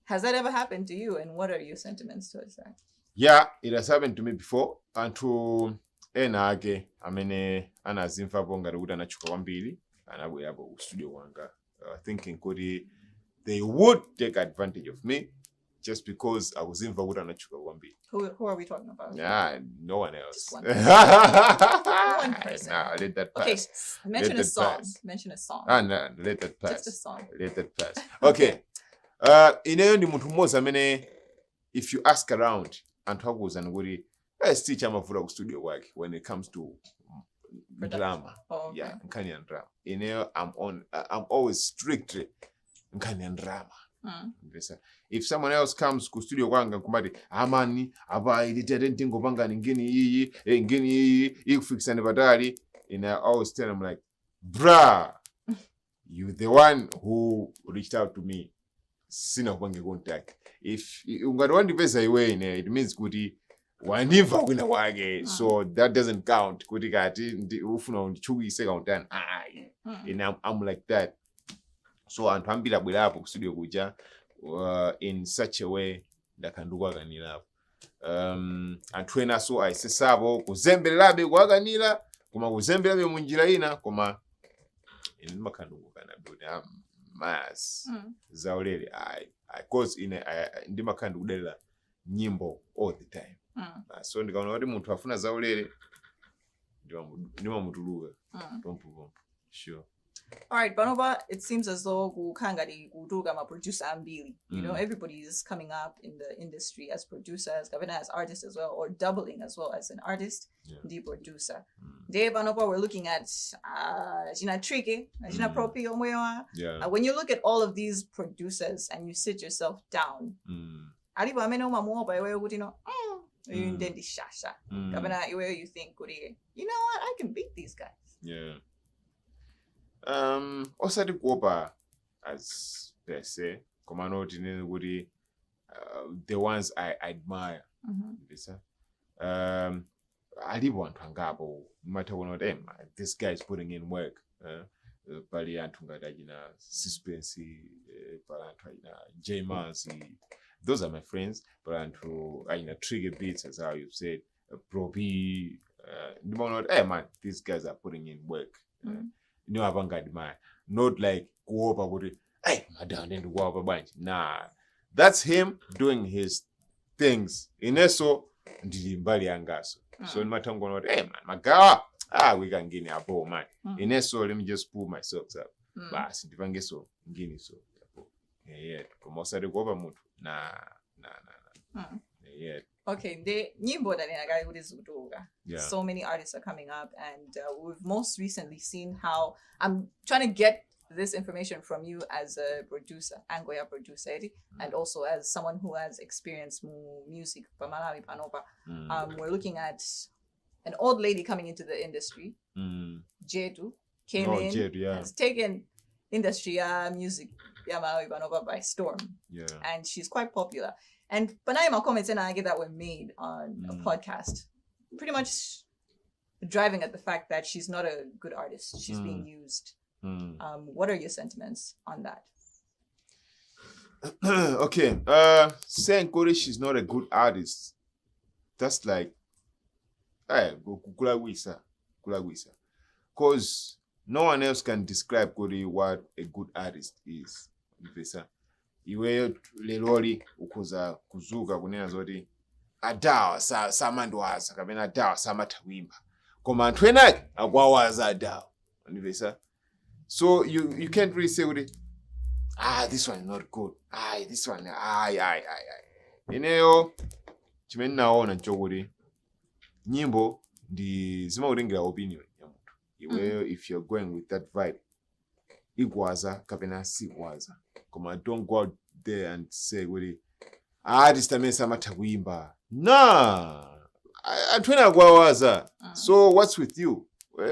Speaker 5: Has that ever happened to you? And what are your sentiments towards that?
Speaker 9: Yeah, it has happened to me before. And to enage, anazimfa bonga ruda na chuka wambili, and we have a studio wanga, thinking Kudi, they would take advantage of me just because I was in Vaguda na chuka wambili.
Speaker 5: Who are we talking about?
Speaker 9: Yeah, no one else.
Speaker 5: Just one person.
Speaker 9: Nah, let that pass.
Speaker 5: Okay, mention a song. Mention a song.
Speaker 9: No, let that pass.
Speaker 5: Just a song.
Speaker 9: Let that pass. Okay. Ni mtu mmoja if you ask around and talk with anybody, Stich amafura ku studio work when it comes to drama.
Speaker 5: Oh, okay.
Speaker 9: Yeah, nkani and drama. I'm always strictly nkani and drama. If someone else comes to studio wanga kumati amani aba edited ntingo banga ngini iyi kufix and badali, and I always tell them like, bruh, you the one who reached out to me. Sina kupange contact. If ungarwandi pesa iwe it means kuti wandiva kwina wake, so that doesn't count. Kuti kati ufuna undichukise kauntan. And I'm like that. So antwambira bwelapo ku studio kuja in such a way that can do waganira. Antwena so aisesabo kuzembelabe waganira kuma kuzembelabe munjira ina kuma in makandu kana build mass zaulele cause ndi makandu udela nyimbo all the time. So ndikaona kuti muntu afuna zaulele ndima mutuluka pompo. Sure.
Speaker 5: All right, Banova, it seems as though I'm a producer ambili. You know, everybody is coming up in the industry as producers, as artists as well, or doubling as well as an artist, the producer. Dave Banova, we're looking at Gina Tricky, Gina Propi Omoyoa. When you look at all of these producers and you sit yourself down, you think, you know what, I can beat these guys.
Speaker 9: Yeah. Also the Kopa, as they say, the ones I admire. I did want to hangabo, no matter one of them. This guy is putting in work. Suspense, J-Mansi. Those are my friends. But trigger beats, as how you said, Probi, man, these guys are putting in work. No avant-garde man. Not like go over with it. Hey, madam, then go over bunch. Nah. that's him doing his things. Ineso ndili mbali yangaso. So nimatangona man, magawa. We can get a bow, man. Ineso, let me just pull myself up. Bas, ndivangeso ngini so. Yeah, komosa de goba mutu. Nah. Yeah.
Speaker 5: Okay, the nyimbo that ninagai ulizuduga.
Speaker 9: Yeah.
Speaker 5: So many artists are coming up, and we've most recently seen how I'm trying to get this information from you as a producer, Angoya producer, and also as someone who has experienced music. We're looking at an old lady coming into the industry. Jedu came in,
Speaker 9: Jedu,
Speaker 5: has taken industry music by storm.
Speaker 9: Yeah.
Speaker 5: And she's quite popular. And Panaima comments and I get that were made on a podcast, pretty much driving at the fact that she's not a good artist. She's being used. What are your sentiments on that?
Speaker 9: Okay. Saying Kori she's not a good artist. That's like kulagwisa. Because no one else can describe Kori what a good artist is. Iweyo leloli ukuza kuzuka kunena zoti adawa samandwaza kapena adawa samatawimba koma anthu enake akwawaza adawa ndivesa. So you can't really say with this one is not good, this one ineyo chimene naona nchokuti nyimbo ndi zimakutengira opinion ya munthu. Iweyo if you're going with that vibe ikwaza kapena sikwaza. Koma don't go out there and say artist amene samatha kuimba. Nah, antwena kwawaza. So what's with you?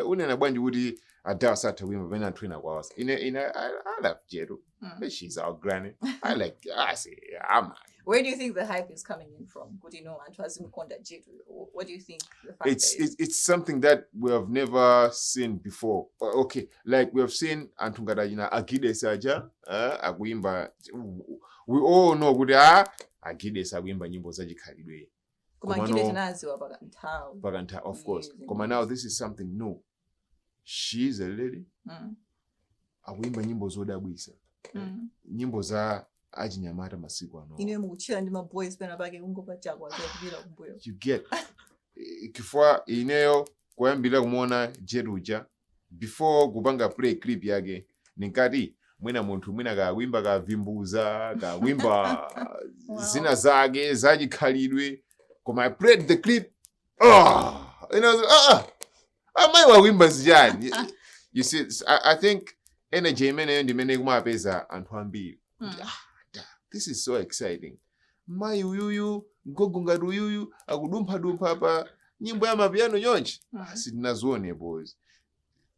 Speaker 9: Unena bwanji kuti adawa satha kuimba pena antwena kwawaza. I love Jedu. She's our granny. I like
Speaker 5: Where do you think the hype is coming in from? What do you know? What do you think the fact
Speaker 9: it's something that we have never seen before. Okay, like we have seen Antungadajina Agide Saja, Aguimba. We all know good Agide Sagimba Nyimbo Zaji Kalidwe. Baganta, of course. Now this is something new. She's a lady. Aguimba Nyimbo Zoda Wisa. Nyimbo za ajinyamata masiku ano.
Speaker 5: Ine muchira ndi boys pena bage ungopa chakwa kubira kumbuyo.
Speaker 9: You get kifua ineyo kwambira kumona Jeruja before kupanga play clip yake ninkati mwina muntu mwina kawimba kavimbuza kawimba zina zake zajikhalidwe koma I played the clip amai wawimba zijani. You see, I think energy imene kumapeza anthu ambiri. This is so exciting. Mai uyuyu gogo ngati uyuyu akudumpha apa nyimbo ya mapiano nyonchi. Sitinazione boys.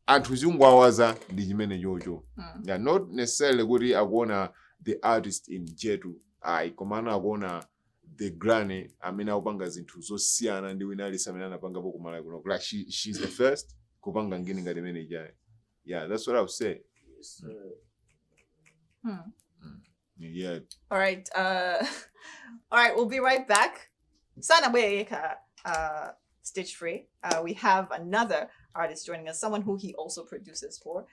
Speaker 9: Anthu zingwawaza ndi chimene chocho. Yeah, not necessarily kuti akuona the artist in Jetu. Komana akuona the granny amene akupanga zinthu zosiyana ndi wina alisa amene anapanga po kumala kuno. Like she's the first kupanga ngini ngati imene ijayo. Yeah, that's what I would say. Yes, Yeah.
Speaker 5: All right. We'll be right back. Sana Stich Fray. We have another artist joining us, someone who he also produces for.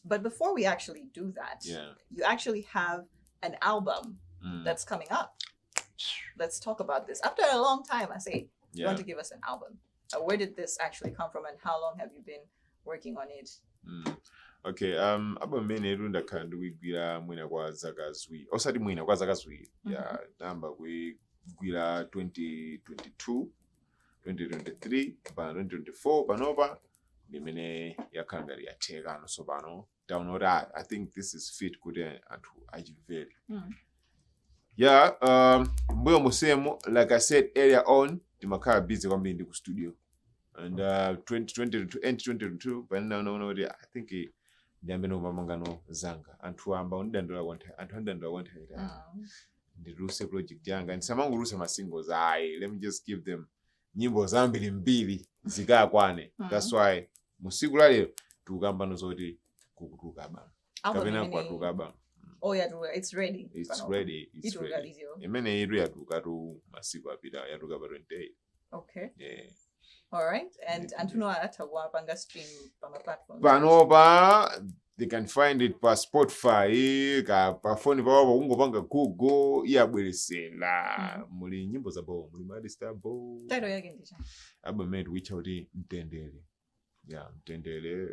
Speaker 5: But before we actually do that, you actually have an album that's coming up. Let's talk about this. After a long time, I say, you want to give us an album. Where did this actually come from, and how long have you been working on it?
Speaker 9: Okay, abamene runda kandi wigwira mwina kwa zaka ziwiri. Osati mwina kwa zaka ziwiri. Yeah, namba wigwira 2022, 2023, pa 2024 panopa limene yakangari yateka no sobano. Download I think this is fit kuti anthu ajiveli. Yeah, mbuyo musemo like I said earlier on, timakhala busy kwambiri ndi ku studio. And 2022 but now I think ndiyambe nomamangano zanga anthu amba undandola kwantha anthu andandola kwantha ndiruse project yanga ndisamanguruse ma singles let me just give them nyimbo zambiri mbiri zikakwane. That's why musiku lero tukamba nozoti kukutuka ba kapena kwatuka ba.
Speaker 5: Oh yeah, it's ready.
Speaker 9: It's ready. Imene iru yatuka tu masiku apita yatuka ba 28.
Speaker 5: Okay.
Speaker 9: Yeah.
Speaker 5: All right, and Antuno atawapanga stream on the platform.
Speaker 9: Panopa, they can find it pa Spotify pa phone pawo ungopanga Google iyabweresera muli nyimbo za bo muli artist abo
Speaker 5: Title yake ndisha.
Speaker 9: album which auti Mtendere. Yeah, Mtendere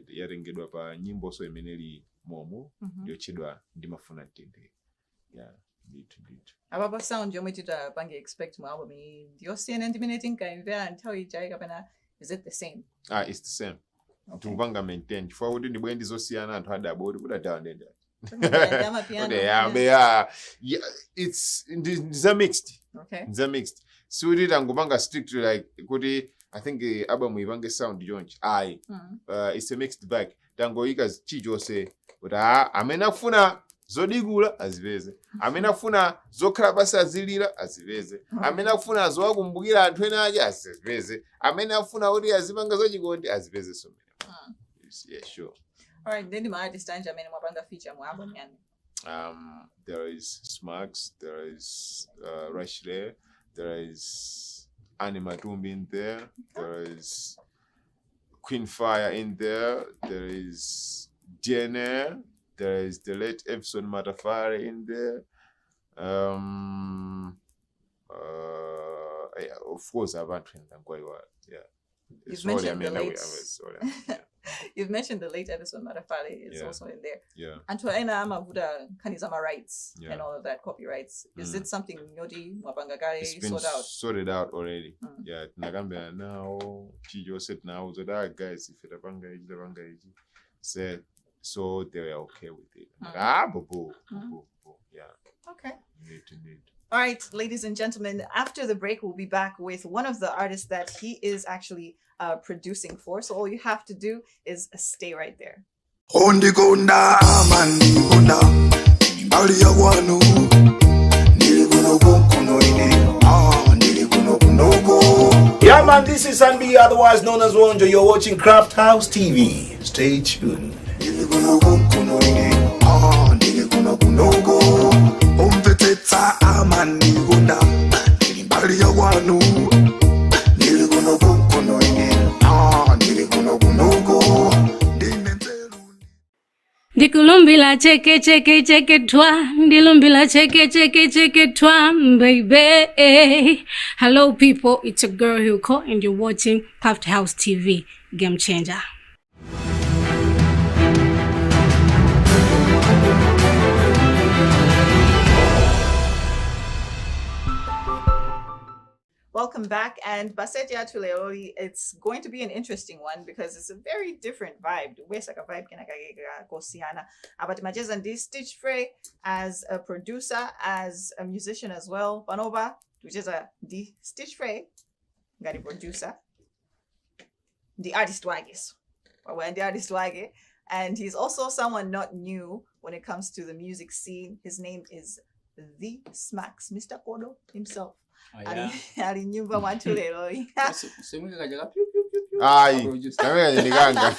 Speaker 9: yarengedwa pa nyimbo so imeneli momo yochedwa ndimafuna Mtendere. Yeah, nditu.
Speaker 5: Ababa sound yomwe pange expect mu album ndiyo CNN dominating kaimvera and tell you kapena is it the same?
Speaker 9: It's the same. Tupanga maintain for wodi ndi bwendi zosiyana anthu adabodi kuda down ndenda. Yeah, it's mixed.
Speaker 5: Okay.
Speaker 9: It's mixed. So we did angopanga strict like kuti I think album ibange sound jonge. It's a mixed bag. Tangoika chichose but amena kufuna zodigula aziveze. Amena kufuna zokhala basa azilira aziveze. Amena kufuna zowakumbukira anthu ena aja aziveze. Amena kufuna kuti azipanga zochikondi aziveze so. Yeah, sure.
Speaker 5: All right, then my artist anja mene mwapanga feature mu album yani.
Speaker 9: There is Smax, there is Rashle, there is Anima Tumbi in there, there is Queen Fire in there, there is DNA, there is the late Epson Matafari in there. Yeah, of course, I've had friends and quite well. Yeah.
Speaker 5: You've mentioned the late. You've mentioned the late episode Matafali is also in there.
Speaker 9: Yeah. And
Speaker 5: to ena amavuda kanizama rights and all of that copyrights. Is it something Nyodi Mwapangagari
Speaker 9: sorted out? Sorted out already. Yeah. Nagambia now Chijo said now so that guys if it said so they were okay with it. Yeah.
Speaker 5: Okay.
Speaker 9: Indeed.
Speaker 5: All right, ladies and gentlemen, after the break, we'll be back with one of the artists that he is actually producing for. So all you have to do is stay right there.
Speaker 12: Yeah, man, this is Sanbi, otherwise known as Wonjo. You're watching Crafthouse TV. Stay tuned.
Speaker 11: Umveteta amani gunda nilimbali ya wanu nilikuno kuno ine nilikuno
Speaker 13: Ndikulumbila cheke twa ndilumbila cheke twa baby. Hello people, it's a girl Hugo and you're watching Crafthouse TV, Game Changer.
Speaker 5: Welcome back, and Basetia Tuleori, it's going to be an interesting one because it's a very different vibe. Wesaka vibe kosiana. But Majezan this Stich Fray as a producer, as a musician as well. Panoba, which is a the Stich Fray, the producer, the artist wagis. We're the artist wagi, and he's also someone not new when it comes to the music scene. His name is the Smax, Mr. Kodo himself. Alinyumba watu lero.
Speaker 14: Semwe kajaga piu piu piu piu.
Speaker 9: Ai, kama ndiganga.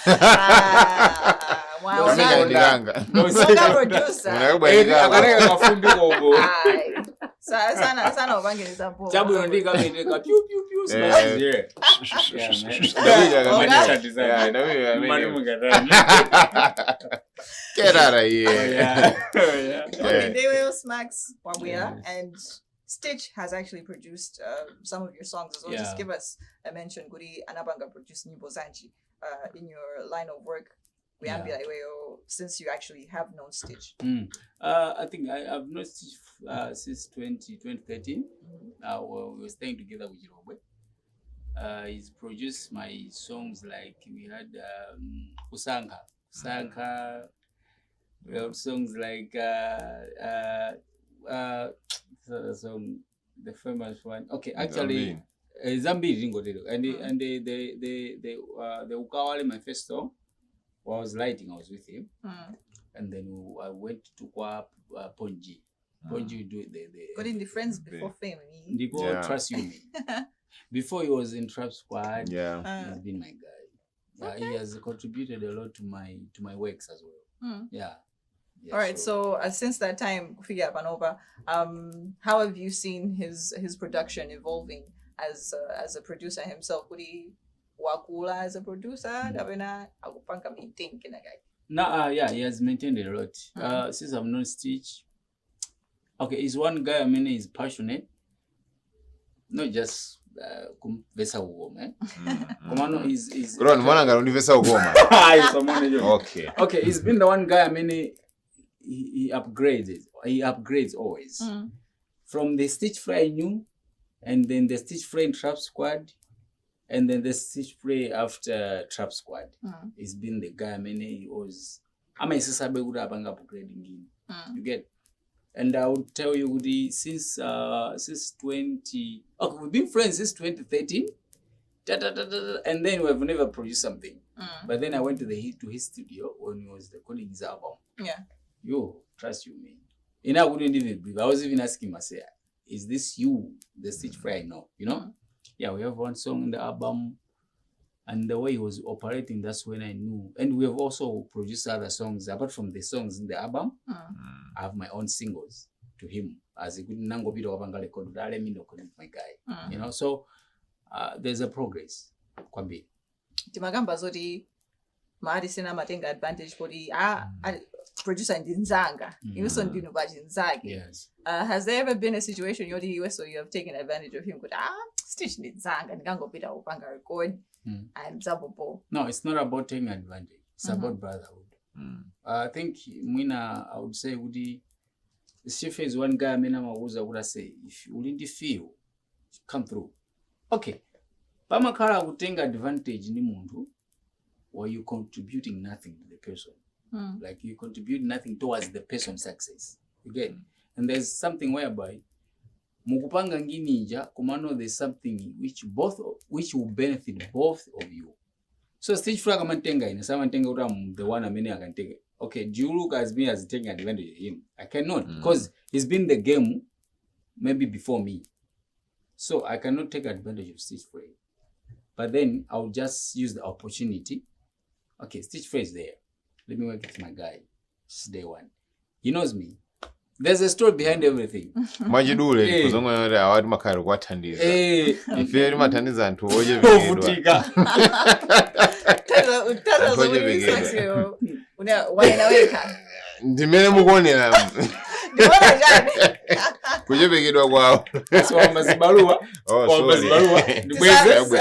Speaker 5: Wow.
Speaker 9: Ndiganga.
Speaker 5: Songa producer.
Speaker 14: Akareka kafundi gogo.
Speaker 5: Ai. Sana obangiriza po.
Speaker 14: Chabu ndika ndika piu piu piu smash here.
Speaker 9: Get out of here.
Speaker 5: Okay, they will Smax Wawea and Stich has actually produced some of your songs as well. Just give us a mention. Guri Anabanga produced Nyimbo Zanji in your line of work. Since you actually have known Stich.
Speaker 14: I think I've known Stich since 2013. We were staying together with Jirobwe. He's produced my songs like we had Usanka. We have songs like the famous one. Okay, actually, Zambi Ringo and the Ukawale, my first song, was lighting. I was with him, and then I went to Ponji. Ponji do
Speaker 5: got in the friends before fame.
Speaker 14: Before Trust You. Before he was in Trap Squad, he's been my guy. He has contributed a lot to my works as well. Yeah.
Speaker 5: All right. So since that time, Figure Panova, how have you seen his production evolving as a producer himself? Would he wakula as a producer? Davena akupanka meeting kinagai.
Speaker 14: Yeah, he has maintained a lot. Since I've known Stich, okay, he's one guy. I mean, he's passionate, not just kumvesa ugoma. Komano is.
Speaker 9: Ron, mwana univesa ugoma.
Speaker 14: Okay, he's been the one guy. I mean, he upgrades. He upgrades always. From the Stich Fray I knew, and then the Stich Fray in Trap Squad, and then the Stich Fray after Trap Squad. He's been the guy. I mean, he was. I'm a sister good upgrading him. You get. And I would tell you, since 20, okay, we've been friends since 2013, and then we've never produced something. But then I went to his studio when he was recording his album.
Speaker 5: Yeah.
Speaker 14: Yo, trust you, man. And I wouldn't even believe. I was even asking myself, is this you, the Stich Fray? No, you know? Yeah, we have one song in the album, and the way he was operating, that's when I knew. And we have also produced other songs. Apart from the songs in the album, I have my own singles to him. As a good nango bit of record, let me know my guy. You know, so there's a progress. Kwambi.
Speaker 5: Timagamba zoti maari sina matenga advantage kodi producer ndinzanga. Iweso ndinu bajinzagi.
Speaker 14: Yes.
Speaker 5: Has there ever been a situation yodi iweso you have taken advantage of him? Kodi Stich ndinzanga ndikango bita upanga record. I'm Zabobo.
Speaker 14: No, it's not about taking advantage. It's about brotherhood. I think I would say Woody Stich is one guy would I say if you didn't feel come through. Okay. Pamakara would take advantage ni mundu or you contributing nothing to the person. Like you contribute nothing towards the person's success. You get? And there's something whereby mukupanga nginija kumano there's something which will benefit both of you. So Stich Fray kamantenga ina samantenga uta the one I can take it. Okay, do you look as me as taking advantage of him? I cannot because he's been the game maybe before me. So I cannot take advantage of Stich Fray. But then I'll just use the opportunity. Okay, Stich Fray is there. Let me work with my guy. This is day one. He knows me. There's a story behind everything.
Speaker 9: Majidule kuzongo yore awadi makaro kwatandiza. Iferi matandiza ntu oje
Speaker 14: bigedwa.
Speaker 5: Utaza zuri wanaweka.
Speaker 9: Ndimene mukuonera.
Speaker 5: Ndibona jani.
Speaker 9: Kuje bigedwa kwao.
Speaker 14: So mazibarua. Mazibarua.
Speaker 9: Ndibweze.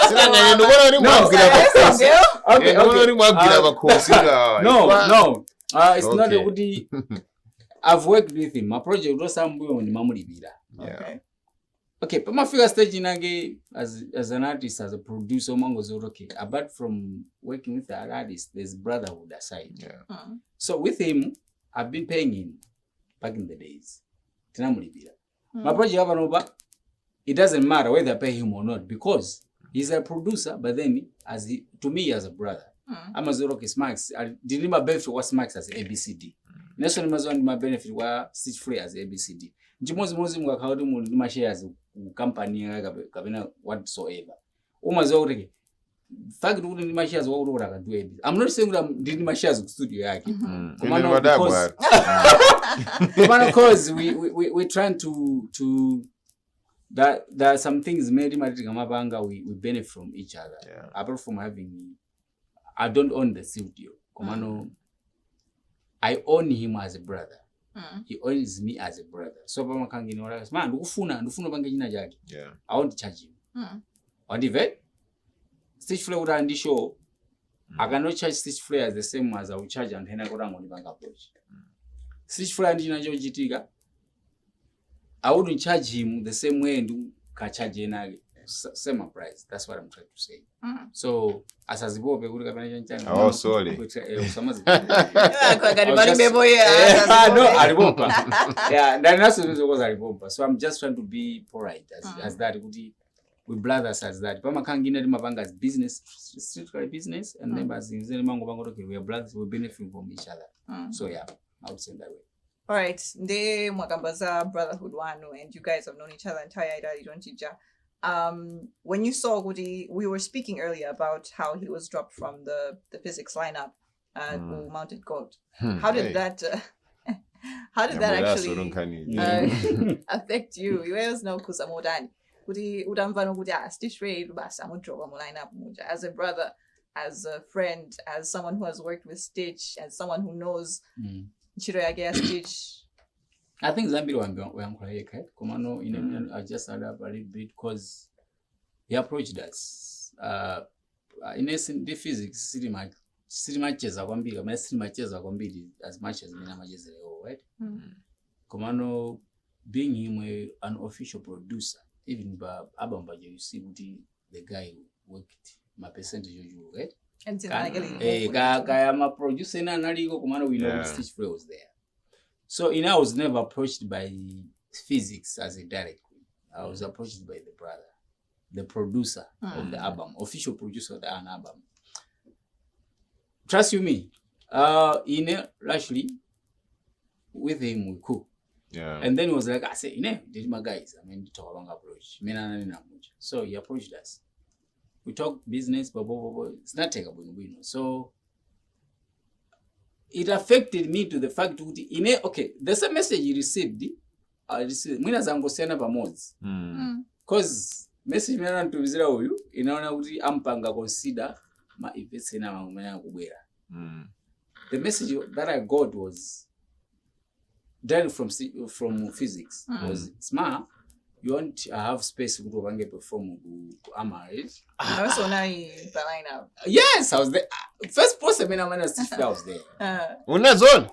Speaker 9: Sina ndibona uri mwagira bakosi. Okay, ndibona uri mwagira bakosi nga.
Speaker 14: No. It's not a good. I've worked with him. My project was somewhere on Mamulibira. Okay, but my figure stage in as an artist, as a producer, was okay. Apart from working with the artist, there's brotherhood aside. So with him, I've been paying him back in the days. My project, it doesn't matter whether I pay him or not because he's a producer, but then to me as a brother. I'm a Zoroke Smax. I didn't my benefit was Smax as ABCD. National Amazon my benefit was Stich Fray as ABCD. Jimozi mga kaudi my shares company kabina whatsoever. Umazoreke. Fact wouldn't my shares what would I do ABC. I'm not saying that did my shares studio yaki. Because we're trying to that there are some things made we benefit from each other. Apart from having I don't own the studio. I own him as a brother. He owns me as a brother. So man, ndufuna bange jina jaki. I want to charge him. On the vet, Stich Fray would and show. I cannot charge Stich Fray as the same as I will charge and then I go down on the bank approach. Stich Fray and Jina Jitiga. I wouldn't charge him the same way and do charge same price. That's what I'm trying to say. So as a boy,
Speaker 9: oh, sorry.
Speaker 14: No, yeah, that's was so I'm just trying to be polite as that with brothers as that. But as business, street business, and then we are brothers, we benefit from each other. So yeah, I would say that way.
Speaker 5: All right, nde mwakambaza brotherhood wanu, and you guys have known each other entire idea. When you saw Gudi, we were speaking earlier about how he was dropped from the physics lineup who mounted gold. How did that actually affect you? You always know kusamodani. Gudi udamvano Gudi Stich Fray basa mudroba mu lineup muja as a brother. as a friend, as someone who has worked with Stitch, as someone who knows Chirayage Stitch?
Speaker 14: I think Zambia were correct. Komano, I just add up a little bit because he approached us. In essence, the physics, city matches are going to be, as much as Mina matches, right? Komano, being him an official producer, even by Abambajo, you see the guy who worked my percentage, right?
Speaker 5: And
Speaker 14: I am a producer, and Komano, we know Stich Fray was there. So, I was never approached by physics as a direct. I was approached by the brother, the producer of the album, official producer of the album. Trust you me, actually, with him we cook.
Speaker 9: Yeah.
Speaker 14: And then he was like, I said, these my guys, I mean, talk about approach. So he approached us. We talked business, blah, blah, blah, blah. It's not take a win. So it affected me to the fact that, okay, there's a message you received. I received. Mina zango sena pamozi. Cause message mina to vizira huyu, inaona kuti ampanga consider ma events na mamumena kubwera. The message that I got was direct from physics. Was smart. You want to have space to go and perform marriage.
Speaker 5: I also know the lineup.
Speaker 14: Yes, I was there. First post I was there.
Speaker 9: Unazona.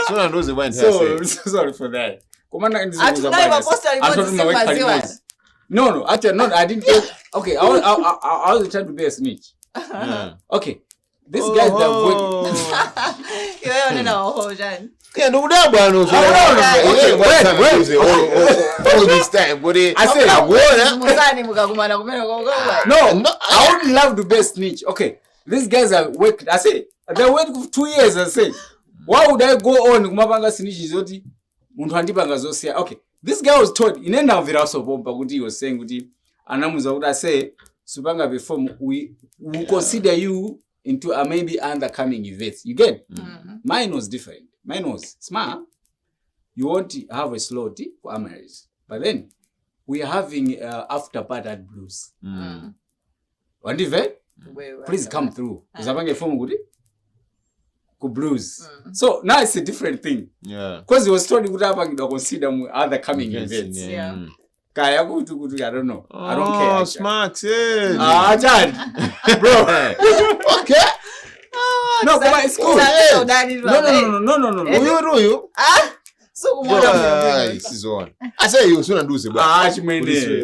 Speaker 9: So I know the one.
Speaker 14: So sorry for that. No, actually not. I didn't get. Okay, I was trying to be a snitch. Okay, this guy that work.
Speaker 5: You don't know, Jan.
Speaker 9: Yeah, no, that one. All this time, but I said,
Speaker 14: no, I would love to be a snitch. Okay, these guys are working. I say they worked for 2 years. I say, why would I go on? Okay, this guy was told in end of he was saying, I say, Subanga before we consider you into a maybe undercoming events. You get? Mine was different. Mine was smart. You want to have a slot for marriage, but then we are having after party at blues. One event, please come through. Is that a form good? Blues. So now it's a different thing. Yeah. Because he was told he would have to consider other coming events. Yeah. I don't know. I don't care.
Speaker 9: Oh, smart.
Speaker 14: Jan. Bro.
Speaker 9: Okay.
Speaker 14: No, come on, it's cool. No.
Speaker 9: You.
Speaker 5: So
Speaker 9: this is one. I say you soon do it.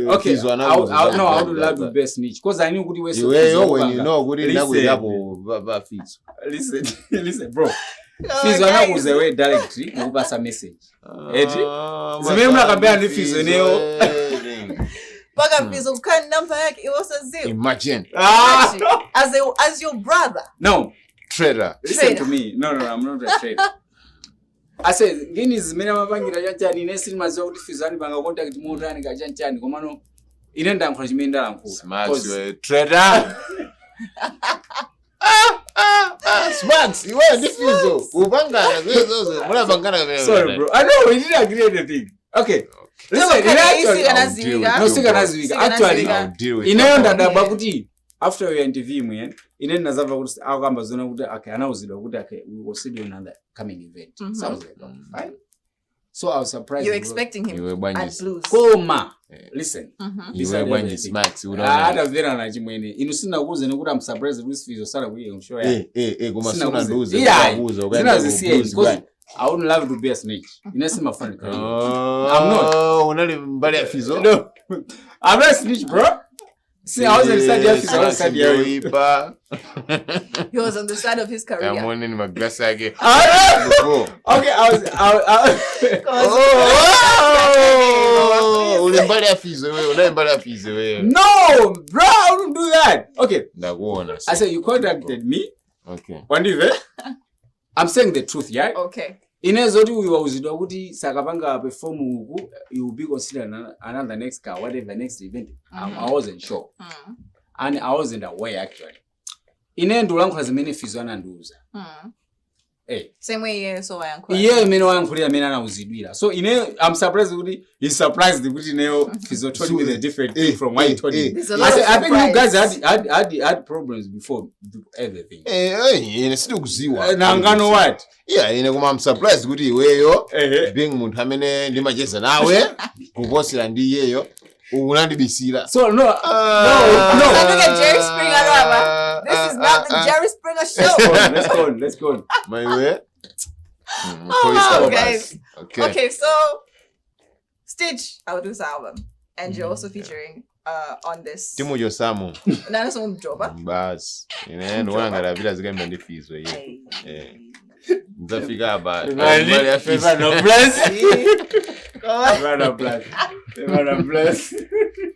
Speaker 14: Okay. I would love to be a snitch because I knew good way.
Speaker 9: When you know good enough with double feet.
Speaker 14: Listen, bro. Fees wana was away directly. You pass a message. Eti. Zimemla kabea ni fees eneo.
Speaker 5: Baga fees ukan number yake it was a zero.
Speaker 9: Imagine.
Speaker 5: As your brother.
Speaker 14: No.
Speaker 9: Trader.
Speaker 14: Listen to me. No, I'm not a trader. I said, Guinness mena mabangira janchani nesi mazo kuti fizani banga contact motani ka janchani komano inenda encouragement nkulu.
Speaker 9: Smart trader. Smart, you are diffused. Ubangana wezo muna bangana wewe.
Speaker 14: Sorry bro. I know we didn't agree anything. Okay. Listen, actually, inaenda ndaba kuti after your interview mwen inenda zava kuti akamba zona kuti okay anauzidwa kuti okay we will see you another coming event. Sounds like fine. So I was surprised.
Speaker 5: You're expecting him at blues.
Speaker 14: Koma. Listen.
Speaker 9: You were when you smacks.
Speaker 14: Hata vera na chimwene. Inusina kuze nekuti I'm surprised with Fizo sana kuye ngushow ya.
Speaker 9: Goma sona nduze.
Speaker 14: Because I would love to be a snitch. Inasema funny. I'm not.
Speaker 9: Unali mbali ya Fizo?
Speaker 14: No. I'm not a snitch, bro. See, I was on the side of Fizo. I was on the
Speaker 5: He was on the side of his career.
Speaker 9: I'm winning my glass again.
Speaker 14: Okay, I was No, bro, I wouldn't do that. Okay. I said you contacted me.
Speaker 9: Okay.
Speaker 14: One day, I'm saying the truth, yeah?
Speaker 5: Okay.
Speaker 14: Inezoti we was kuti sakapanga perform uku you will be considered another next car whatever next event. I wasn't sure. And I wasn't aware actually. Inendo langu lazimene Fizo ananduza.
Speaker 5: Same way yeah, so I am.
Speaker 14: Yeah, me no ankulira me na uzidwira. So I'm surprised kuti he's surprised kuti Neo Fizo told me the different thing from what he told me. I think you guys had problems before everything.
Speaker 9: Ine sidu kuziwa.
Speaker 14: Nangano what?
Speaker 9: Yeah, ine kuma I'm surprised kuti iweyo being muntu amene ndimacheza nawe kuposira ndi iyeyo unandibisira.
Speaker 14: So no.
Speaker 5: Look at Jerry Springer Rama. This is not the Jerry Springer show.
Speaker 14: Let's go.
Speaker 9: My way.
Speaker 5: Guys. Okay, so Stitch, I will do this album, and you're also featuring on this.
Speaker 9: Timu Yosamu.
Speaker 5: Nana somo mjoba.
Speaker 9: Bas. Ine ndo ngara vila zigambe ndi Fizo ye. Nzafika aba.
Speaker 14: No bless.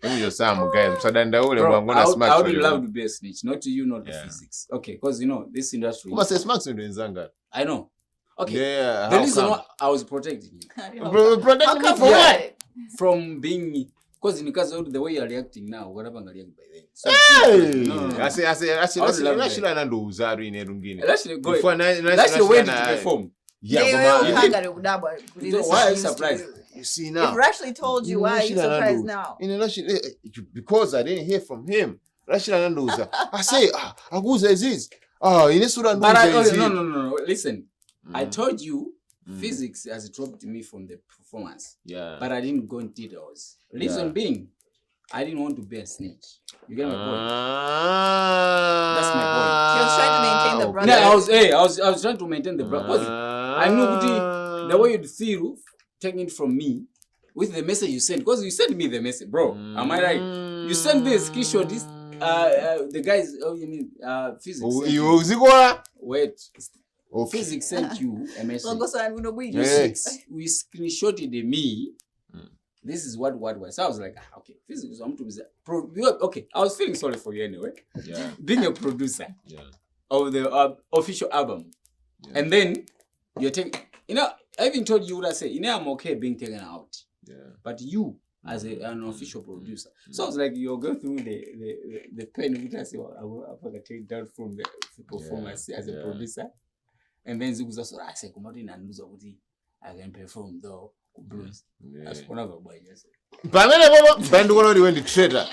Speaker 9: Timu Yosamu guys. Msadanda ule mwangona smart.
Speaker 14: I would love to be a snitch, not to you, not to physics. Okay, because you know this industry.
Speaker 9: Kuma say smart ndo nzanga.
Speaker 14: I know. Okay.
Speaker 9: Yeah,
Speaker 14: the reason why I was protecting you.
Speaker 9: Protecting me for what?
Speaker 14: From being, because in because of the way you're reacting now, what happened react by then? So
Speaker 9: I say Rashila nando uzaru ine rungine.
Speaker 14: Rashila went to perform.
Speaker 9: Yeah,
Speaker 14: why are you surprised?
Speaker 9: You see now.
Speaker 5: If Rashli told you, why are you surprised now?
Speaker 9: Because I didn't hear from him. Rashila nando uza. I say, Aguza is this.
Speaker 14: No. Listen, I told you physics has dropped me from the performance.
Speaker 9: Yeah.
Speaker 14: But I didn't go into details. Reason being, I didn't want to be a snitch. You get my point? That's my point.
Speaker 5: He was trying to maintain the brother.
Speaker 14: Yeah, I was trying to maintain the brother. I knew the way you'd see taking it from me with the message you sent. Because you sent me the message, bro. Am I right? You sent me a screenshot. This the guys, physics. Wait. Physics sent you a message. We screenshotted me. This is what was. So I was like, okay, physics. Okay, I was feeling sorry for you anyway.
Speaker 9: Yeah.
Speaker 14: Being a producer of the official album, and then you're taking. I even told you what I said. I'm okay being taken out.
Speaker 9: Yeah.
Speaker 14: But you, as an official producer, so I was like, you're going through the pain. Which I said, well, I'm gonna take down from the performance as a producer. And then Zuguza so I said, "Come and lose I can perform though blues." That's one of the boys.
Speaker 9: Bandu went the trader.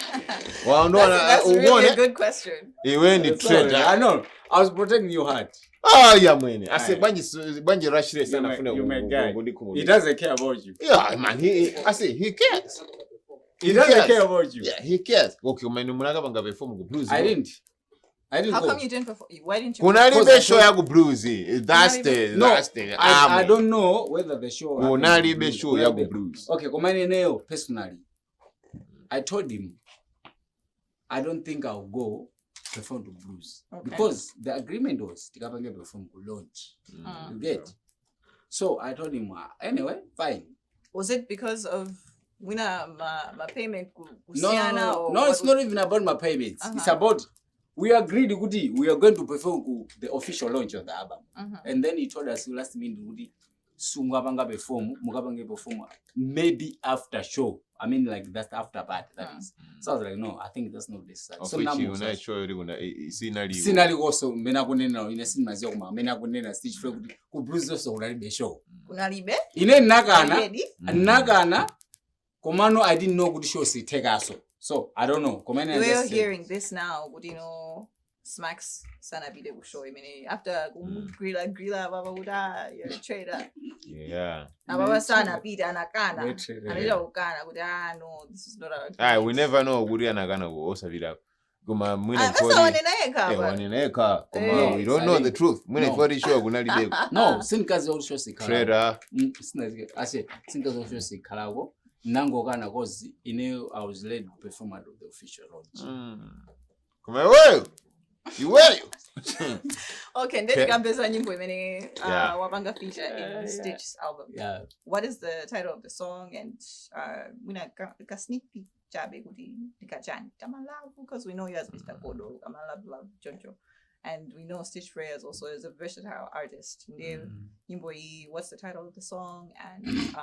Speaker 9: Well, no,
Speaker 5: that's really a good question.
Speaker 9: He went the trader.
Speaker 14: I know. I was protecting your heart.
Speaker 9: Oh yeah, man. I said, Banji Rashid is
Speaker 14: my guy. He doesn't care about you.
Speaker 9: Yeah, man. I say he cares.
Speaker 14: He doesn't care about you.
Speaker 9: Yeah, he cares. Okay, man. Munaga banga perform blues.
Speaker 14: I didn't.
Speaker 5: How come you didn't perform? Why didn't you?
Speaker 9: Kunali show ya bluesy. That's the
Speaker 14: I don't know whether the show.
Speaker 9: Kunali show ya blues.
Speaker 14: Okay, Komani Neo personally, I told him I don't think I'll go perform to blues because the agreement was to perform to launch. You get? So I told him anyway, fine.
Speaker 5: Was it because of my payment?
Speaker 14: No, it's not even about my payments. It's about. We agreed we are going to perform the official launch of the album. And then he told us last minute perform maybe after show. I mean like that's after part that is. So I was like, no, I think that's not this. So now sinali also mena kunena ine sinmaziwa kuma mena kunena Stich Fray ku blues also unalibe show.
Speaker 5: Unalibe?
Speaker 14: Ine nakana komano I didn't know good show si take aso. So I don't know.
Speaker 5: We're hearing this now. Would you know? Smacks sana bide show. I mean, after grilla baba uda you're a trader.
Speaker 9: Yeah.
Speaker 5: Na baba sana bide anakana. Anila ukana kuda no. This is not a.
Speaker 9: We never know. Guri anakana go osa vida. Kuma mwine Kuma we don't know the truth. Mwine for show guna libe.
Speaker 14: No, sinkazi all show si kala.
Speaker 9: Trader.
Speaker 14: I say sinkazi all show si kala go. Nango kana cause I was led to perform at the official launch.
Speaker 9: Come on, you
Speaker 5: Okay, then Gambeza nyimbo imene wabanga feature in Stitch's album.
Speaker 14: Yeah.
Speaker 5: What is the title of the song and muna ka sneak peek jabe kuti dikajani tamalavu because we know you as Mr. Kodo, love Jojo. And we know Stich Fray also is a versatile artist. What's the title of the song and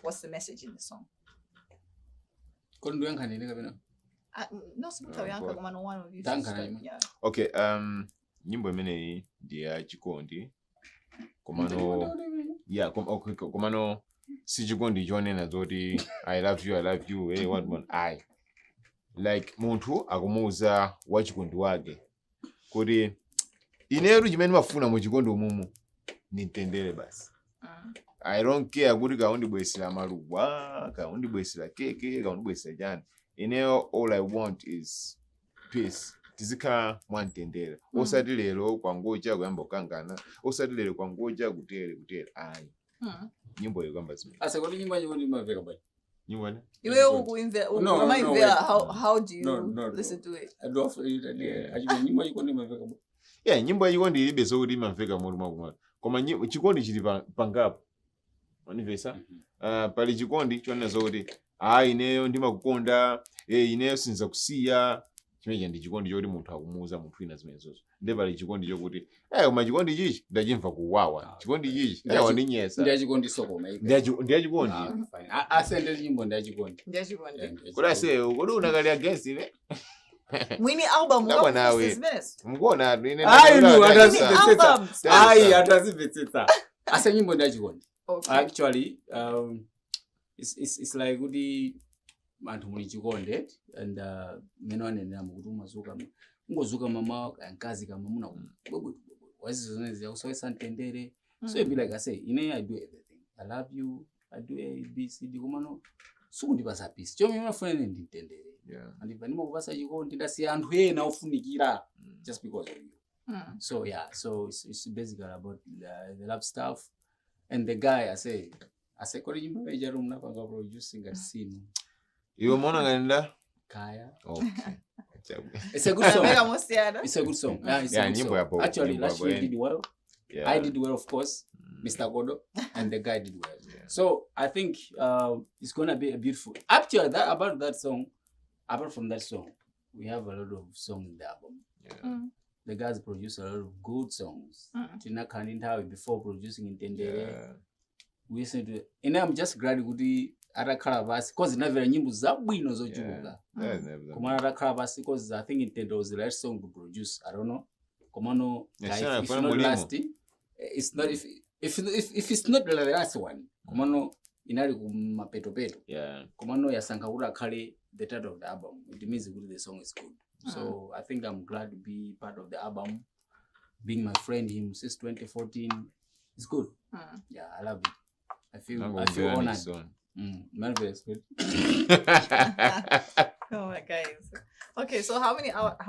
Speaker 5: what's the message in the song? No, one of you.
Speaker 9: Okay, nyimbo imene ndi ya chikondi komano yeah komano sichikondi chonena zoti I love you hey what man I like munthu akumuuza wachikondi wake kuti ineru chimene mafuna mu chikondi umumu nitendere basi. I don't care kuti kaundibwesera maluwa kaundibwesera keke kaundibwesera jani ineyo all I want is peace tizika mwantendera osati lero kwangocha kuyamba kukangana osati lero kwangocha kutere ayi nyimbo yo kamba zimene
Speaker 14: asa kuti nyimbo yako ndimaveka bwana
Speaker 9: nyimbo ne
Speaker 5: iwe ukuimvera how do you listen to it
Speaker 14: I do offer it ajibe nyimbo yako ndimaveka bwana
Speaker 9: yeah nyimbo yako ndilibe so kuti imaveka muri mwakumwa koma chikondi chili pangapo wanivesa pali chikondi chonena zoti ineyo ndimakukonda ineyo sinza kusiya chimene ndi chikondi choti munthu akumuuza munthu ina zimene zozo ndi pali chikondi chokuti koma chikondi chichi ndachimva kuwawa chikondi chichi wandinyesa
Speaker 14: ndi chikondi sokoma
Speaker 9: ndi chikondi
Speaker 14: fine asende nyimbo ndi chikondi
Speaker 9: kuti ase kodi unakali against ne
Speaker 5: mwini album
Speaker 9: nawe mkuona ine
Speaker 14: atazibetsetsa asa nyimbo ndi chikondi actually it's like kuti anthu muli chikonde and meno anenera mukuti umazuka ungozuka mama ankazi kama muna wazizone ziyakusawesa ntendere so it be like I say I do everything I love you I do A B C D komano sukundipasa peace chomwe mafuna ndintendere and if animo kupasa chikondi ndasiya anthu ena ofunikira just because of you so yeah so it's basically about the love stuff and the guy I say kodi nyimbo meja room napanga producing at scene
Speaker 9: iwe mona ngenda
Speaker 14: kaya
Speaker 9: okay
Speaker 14: it's a good song it's a good song actually last year did well I did well of course Mr. Godo and the guy did well so I think it's gonna be a beautiful actually apart from that song we have a lot of songs in the album the guys produce a lot of good songs tina kanintawe before producing Intendere we listen to it and I'm just glad kuti atakhala basi cause inavera nyimbo zabwino zochuluka koma atakhala basi cause I think Intendere was the last song to produce I don't know komano it's not last it's not if it's not the last one komano inali kumapeto komano yasankha kuti akhale the title of the album it means that the song is good so I think I'm glad to be part of the album being my friend him since 2014 it's good yeah I love it I feel honored marvelous good
Speaker 5: oh my guys okay so how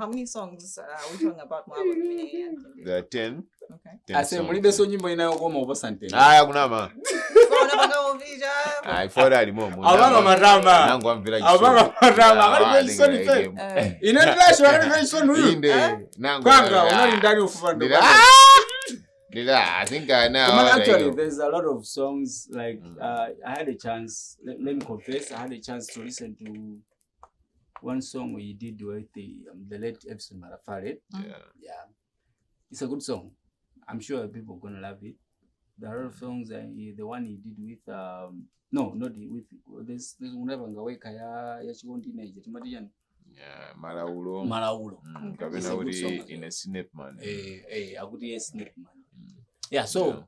Speaker 5: many songs are we talking about
Speaker 9: there are 10
Speaker 5: okay
Speaker 14: I say mulibe so nyimbo inayokoma ubasante
Speaker 9: kunama
Speaker 5: I
Speaker 9: for that momo
Speaker 14: abanga marama
Speaker 9: nangu amvira
Speaker 14: abanga marama akali soni fe ina flash akali soni huyu
Speaker 9: inde nangu
Speaker 14: kwanga unali ndani ufufando
Speaker 9: I think I know.
Speaker 14: Actually, there's a lot of songs like I had a chance. Let me confess, I had a chance to listen to one song where you did with the late Epson Marafare. Yeah, it's a good song. I'm sure people are gonna love it. There are a lot of songs. The one he did with no, not with this whenever ngaweka ya chikondi na ije timatijan.
Speaker 9: Yeah, Malaulo.
Speaker 14: Kabena
Speaker 9: uri in a snap man.
Speaker 14: Akuti a snap man. Yeah, so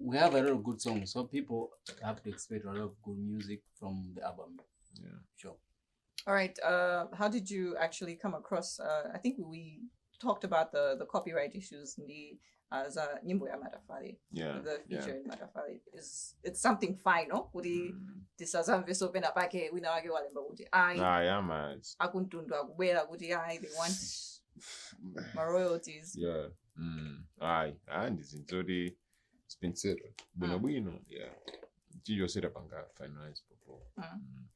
Speaker 14: we have a lot of good songs, so people have to expect a lot of good music from the album.
Speaker 9: Yeah,
Speaker 14: sure.
Speaker 5: All right. How did you actually come across? I think we talked about the copyright issues in the as nyimbo ya Matafari.
Speaker 9: Yeah.
Speaker 5: The feature in Matafari it's something fine, no? Kuri tisazamve so pena pake wina wake walemba kuti
Speaker 9: yeah man.
Speaker 5: Akuntundu akubwera kuti they want my royalties.
Speaker 9: Yeah. And it's into Spencer. Bwino. Yeah. Chijo sera panga finalize popo.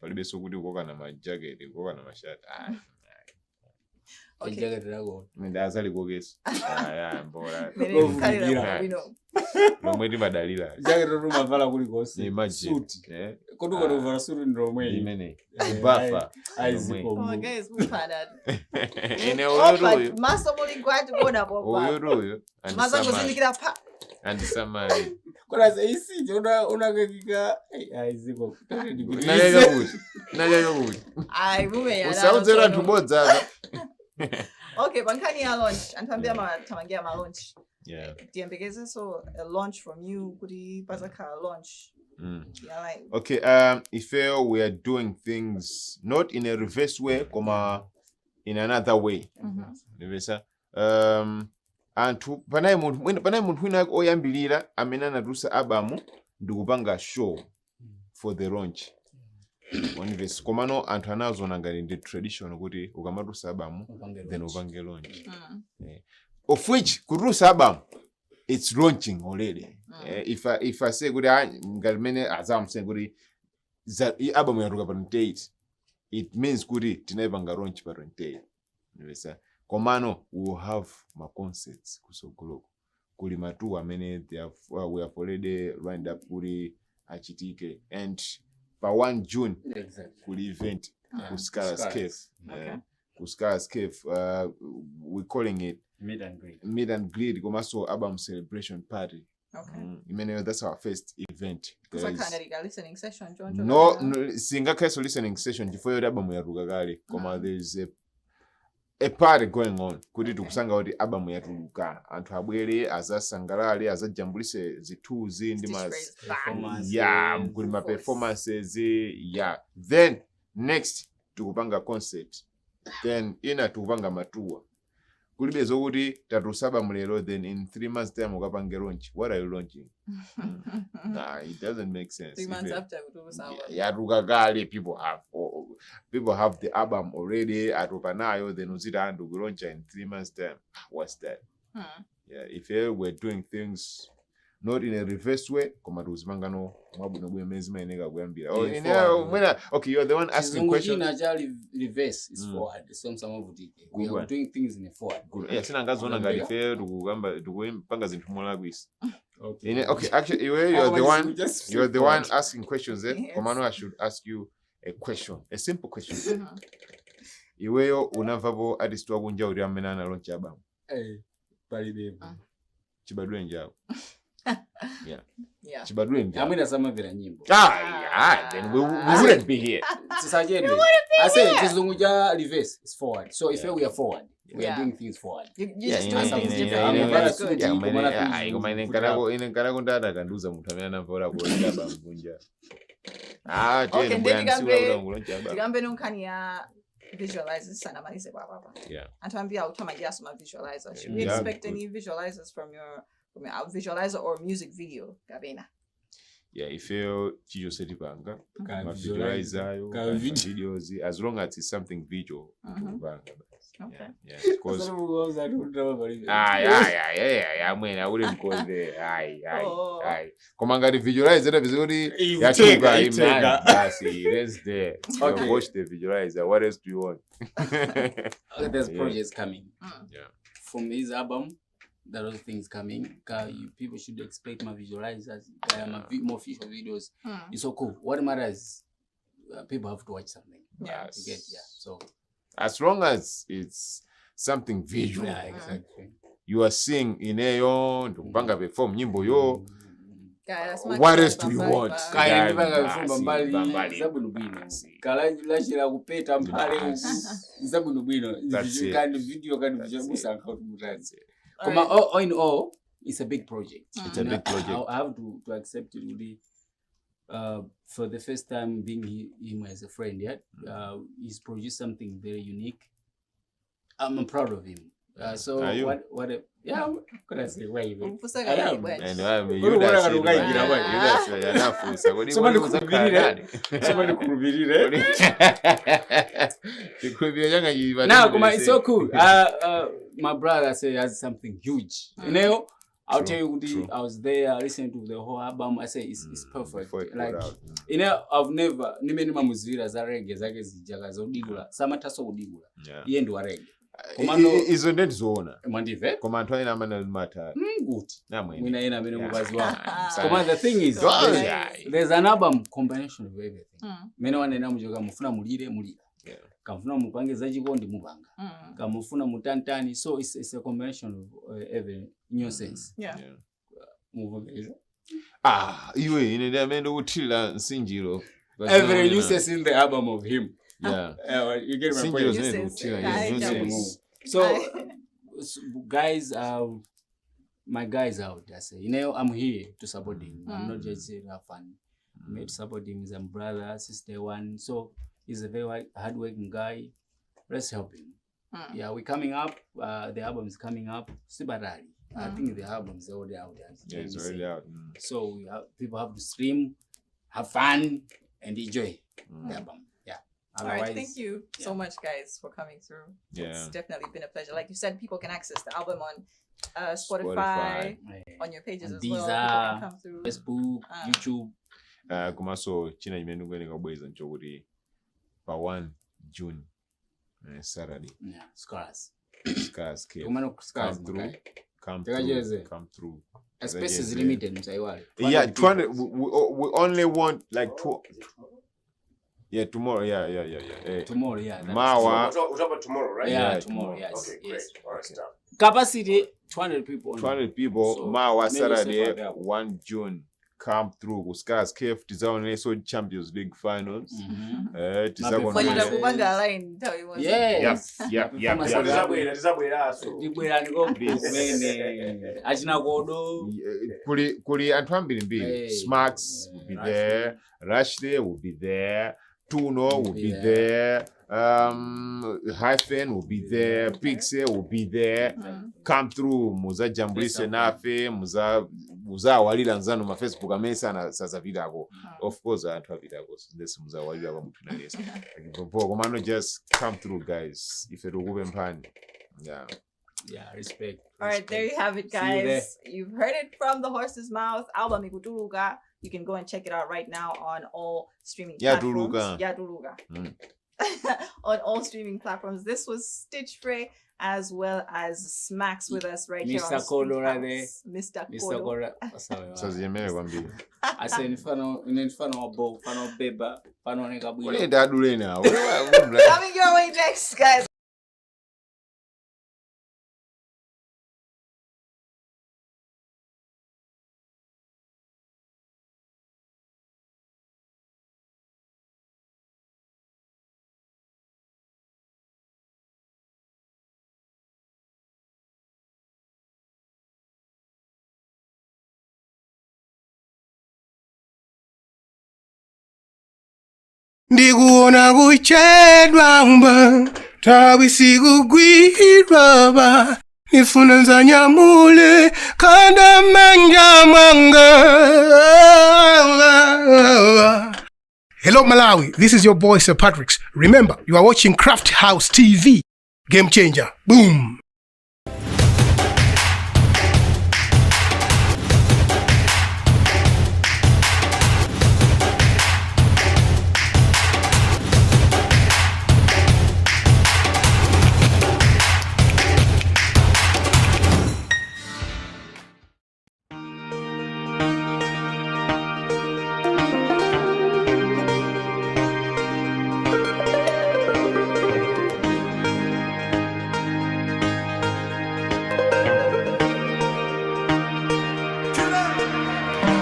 Speaker 9: Palibe so kuti ukoka na majacket, ukoka na mashati.
Speaker 14: Okay. Jacket rago.
Speaker 9: Ndazali kogesa. Mbora. Nomwe madalila.
Speaker 14: Jacket ro mavala kuli kosi.
Speaker 9: Imagine.
Speaker 14: Koduka ro vala suit ndo mwe.
Speaker 9: Imene. Bafa.
Speaker 5: Oh guys, we panad.
Speaker 9: Ene oyo.
Speaker 5: Maso mulingwati kuona popo.
Speaker 9: Oyo.
Speaker 5: Maza kuzindikira pa.
Speaker 9: And somebody.
Speaker 14: Kora isi unakekika ziko.
Speaker 9: Naga good.
Speaker 5: Mume yana.
Speaker 9: Usauzera tubodza.
Speaker 5: Okay, bankani ya launch. Antambia tamangia ma launch.
Speaker 2: Yeah.
Speaker 5: Diambegeze, so a launch from you, kuri Bazaka launch. Yeah, like
Speaker 9: Okay, if we are doing things not in a reverse way, comma in another way. Nivesa. Antu panai muntu wina oyambilira amene anatusa abamu ndikupanga show for the launch. Onivesa komano antu anazona ngati ndi tradition kuti ukamatusa abamu then upange launch. Of which kutusa abamu it's launching already. If I say kuti ngati mene azam say kuti abamu yatuka pa 28, it means kuti tinaipanga launch pa 28. Nivesa. Komano we will have my concerts kusogoloko kuli matu amene we have already lined up kuli achitike and for 1 June kuli event Kuskara's Cave. Kuskara's Cave, we're calling it Meet and Greet komaso album celebration party. That's our first event.
Speaker 5: Because I can't get a listening session, John.
Speaker 9: No, singa keso listening session before album yaruka kale koma there's a party going on kuti tukusanga kuti album yatuluka anthu abwere azasangalale azajambulise zithuzi ndi kuli ma performances then next tukupanga concert then ina tukupanga matua kulibe zokuti tatusaba mulero then in 3 months time ukapange launch. What are you launching? Nah, it doesn't make sense.
Speaker 5: 3 months after
Speaker 9: people have the album already atopanayo then uzita and we launch in 3 months time. What's that? Yeah, if we're doing things not in a reverse way, koma tuzimangano mwabuno bwemezima ineka kuyambira. Okay, you're the one asking questions.
Speaker 14: Reverse is forward. Some of it. We are doing things in a forward.
Speaker 9: Yeah, sina ngazona ngati fair tukugamba tukuyempanga zinthu molakwisa. Okay, actually you're the one asking questions there. Yes. Komano, I should ask you a question, a simple question. Iweyo unavabo artist wako njao uri amena na launch album. Chibadwe njao. Yeah. Chibadwe njao.
Speaker 14: Amina sama vila nyimbo.
Speaker 9: Then we wouldn't be here.
Speaker 14: I say kizunguja reverse is forward. So if we are forward, we are doing things forward.
Speaker 5: You just doing things different.
Speaker 9: Inenkarako ndada kanduza muthu amene anamvora kuoneka bambunja.
Speaker 5: Tigambe nunkhani ya visualizers sana manise baba.
Speaker 9: Yeah.
Speaker 5: Antambia utama jaso ma visualizer. Should we expect any visualizers from your visualizer or music video, Gabena?
Speaker 9: Yeah, if you chijo seti panga, visualizer, videos, as long as it's something visual,
Speaker 5: okay.
Speaker 9: Yeah, because I wouldn't go there. Komanga the visualizer vizuri yatuka that's there. Watch the visualizer. What else do you want?
Speaker 14: There's projects coming.
Speaker 9: Yeah.
Speaker 14: From his album, there are things coming. People should expect my visualizers, more visual videos. It's so cool. What matters, people have to watch something. So
Speaker 9: as long as it's something visual,
Speaker 14: exactly.
Speaker 9: You are seeing in ayo ndupanga perform nyimbo yo. What else do you want?
Speaker 14: All in all, it's a big project.
Speaker 9: It's a big project.
Speaker 14: I have to accept it really. For the first time being him as a friend, he's produced something very unique. I'm proud of him. So what could I say? Why even? I am. Now, it's so cool. My brother has something huge. You know, I'll tell you, I was there listening to the whole album. I say it's perfect. Like, you know, I've never nimeni muzira za reggae zake zijaga za udigula. Samataso udigula. Yeye ndo wa reggae.
Speaker 9: Izo ndendi zoona.
Speaker 14: Mandive?
Speaker 9: Komando ina mana mata.
Speaker 14: Good.
Speaker 9: Namwe.
Speaker 14: Mina ina mene mubazi wangu. Komando, the thing is, there's an album combination of everything. Mene wane na mujoga mufuna mulire. Kamufuna mupange zachikondi mupanga. Kamufuna mutantani. So it's a combination of every new sense. Muvogeza.
Speaker 9: Iwe ine amendo utila nsinjiro.
Speaker 14: Every new sense in the album of him.
Speaker 9: You
Speaker 14: get my point. So guys, my guys out. I say, I'm here to support him. I'm not just here to have fun. I'm here to support him. He's a brother, sister one. So he's a very hardworking guy. Let's help him. Yeah, we're coming up. The album is coming up. Sibarali. I think the album is already out.
Speaker 9: Yeah, it's already out.
Speaker 14: So people have to stream, have fun, and enjoy the album. Yeah.
Speaker 5: All right, thank you so much, guys, for coming through.
Speaker 9: Yeah.
Speaker 5: It's definitely been a pleasure. Like you said, people can access the album on Spotify, on your pages as well. People can come through.
Speaker 14: Facebook, YouTube.
Speaker 9: Kumaso china imenu kwene kabweza nchokuri pa 1 June Saturday.
Speaker 14: Yeah, Scars.
Speaker 9: Scars. Come through.
Speaker 14: A space is limited,
Speaker 9: yeah, we only want like 2. Yeah, tomorrow. Yeah.
Speaker 14: Tomorrow, yeah.
Speaker 9: Mawa.
Speaker 4: Tomorrow, right?
Speaker 14: Yeah, tomorrow. Yes.
Speaker 4: Okay, great. All right, stop.
Speaker 14: Capacity 200 people.
Speaker 9: 200 people. So, Mawa Saturday, 1 June. Come through. Uskas Cave Tizaone so Champions League finals. Kuli anthu ambiri. Smarks will be there. Rashley will be there. Tuno will be there. Hyphen will be there. Pixie will be there. Come through. Muza jambulise nafe. Muza walila nzano ma Facebook amesa na sasa vidako. Of course anthu avidako. This muza walila kwa mtu nalesa. Komano just come through, guys. If you go mpani.
Speaker 14: Yeah, respect.
Speaker 5: All right, there you have it, guys. You've heard it from the horse's mouth. Album Ikutuluga. You can go and check it out right now on all streaming platforms. Yaduluga. On all streaming platforms. This was Stich Fray as well as Smacks with us right here on Streethouse. Mr. Kodo.
Speaker 14: I say infano obo, fano beba, fano nekabuyo.
Speaker 5: Coming your way next, guys.
Speaker 15: Ndikuona kuchedwa mba tawi sikugwirwa ba nifuna nzanyamule kanda manja mwanga. Hello Malawi, this is your boy Sir Patrick's. Remember, you are watching Crafthouse TV. Game changer. Boom.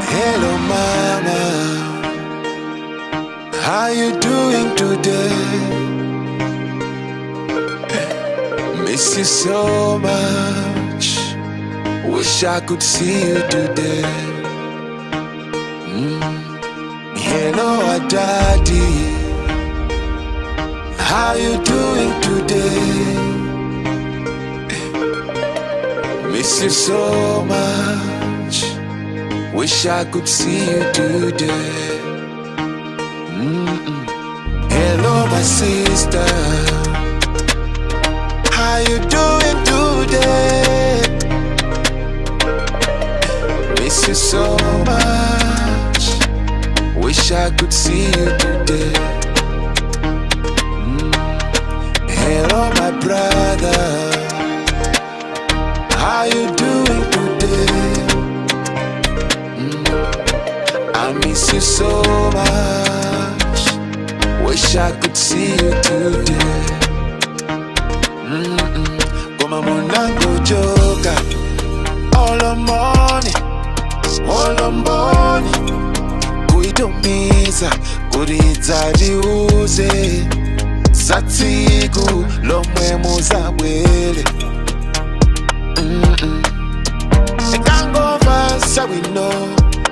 Speaker 11: Hello mama, how you doing today? Miss you so much, wish I could see you today. Hello daddy, how you doing today? Miss you so much, wish I could see you today. Hello my sister, how you doing today? Miss you so much, wish I could see you today. Hello my brother, how you doing today? I miss you so much, wish I could see you today. Goma monango joka, all the morning, all the morning. Kuidumiza, kuridza liuze, satsiku lomwe muzabwele. wino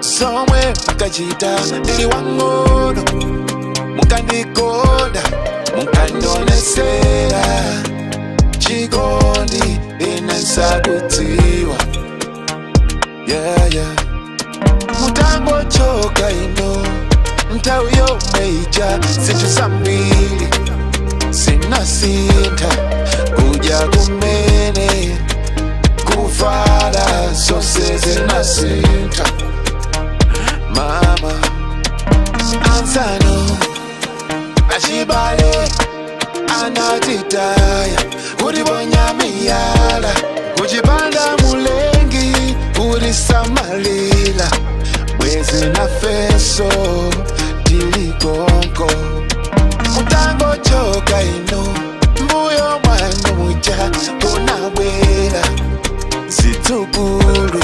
Speaker 11: somwe mukachita ndili wang'ono mukandikonda mukandionesera chikondi ine nsakutiwa mutangochoka ino nthawi yomwe ija zinthu zambiri zinasintha kudya kumene kuvala zonse zinasintha mama anzano achibale anatitaya kuribonya miyala kuchipanda mulengi kurisamalila bwezi na feso tilikonko mutangochoka ino mbuyo mwanu muja kunabwera zitukulu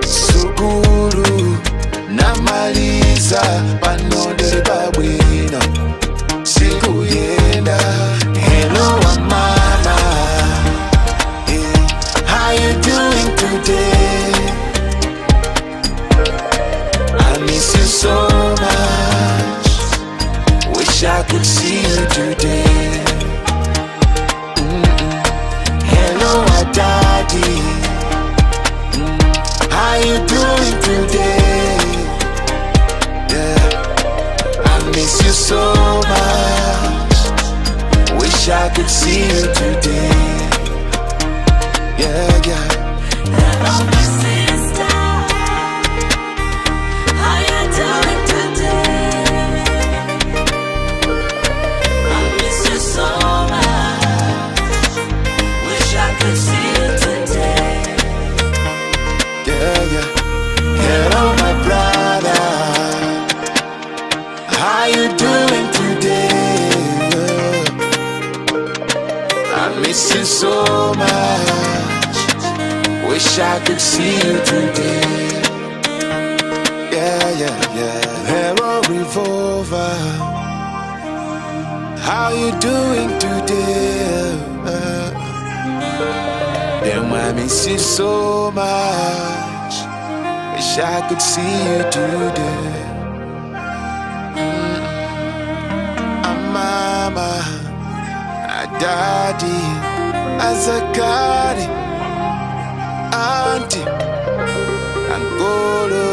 Speaker 11: sukulu namaliza panondere babwino sikuyenda hello mama how you doing today I miss you so much wish I could see you today hello daddy how you doing today I miss you so much wish I could see you today hello my sister how you doing today I miss you so much wish I could see you today hello my brother how you doing today I miss you so much wish I could see you today hello revolver how you doing today damn I miss you so much wish I could see you today mama daddy azakari auntie angolo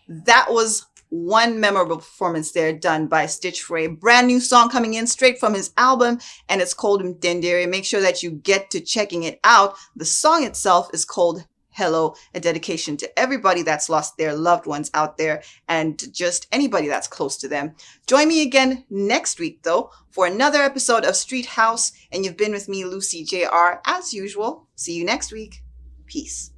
Speaker 5: That was one memorable performance there done by Stich Fray. Brand new song coming in straight from his album, and it's called Mtendere. Make sure that you get to checking it out. The song itself is called Hello, a dedication to everybody that's lost their loved ones out there and just anybody that's close to them. Join me again next week, though, for another episode of Streethouse, and you've been with me, Lucy JR, as usual. See you next week. Peace.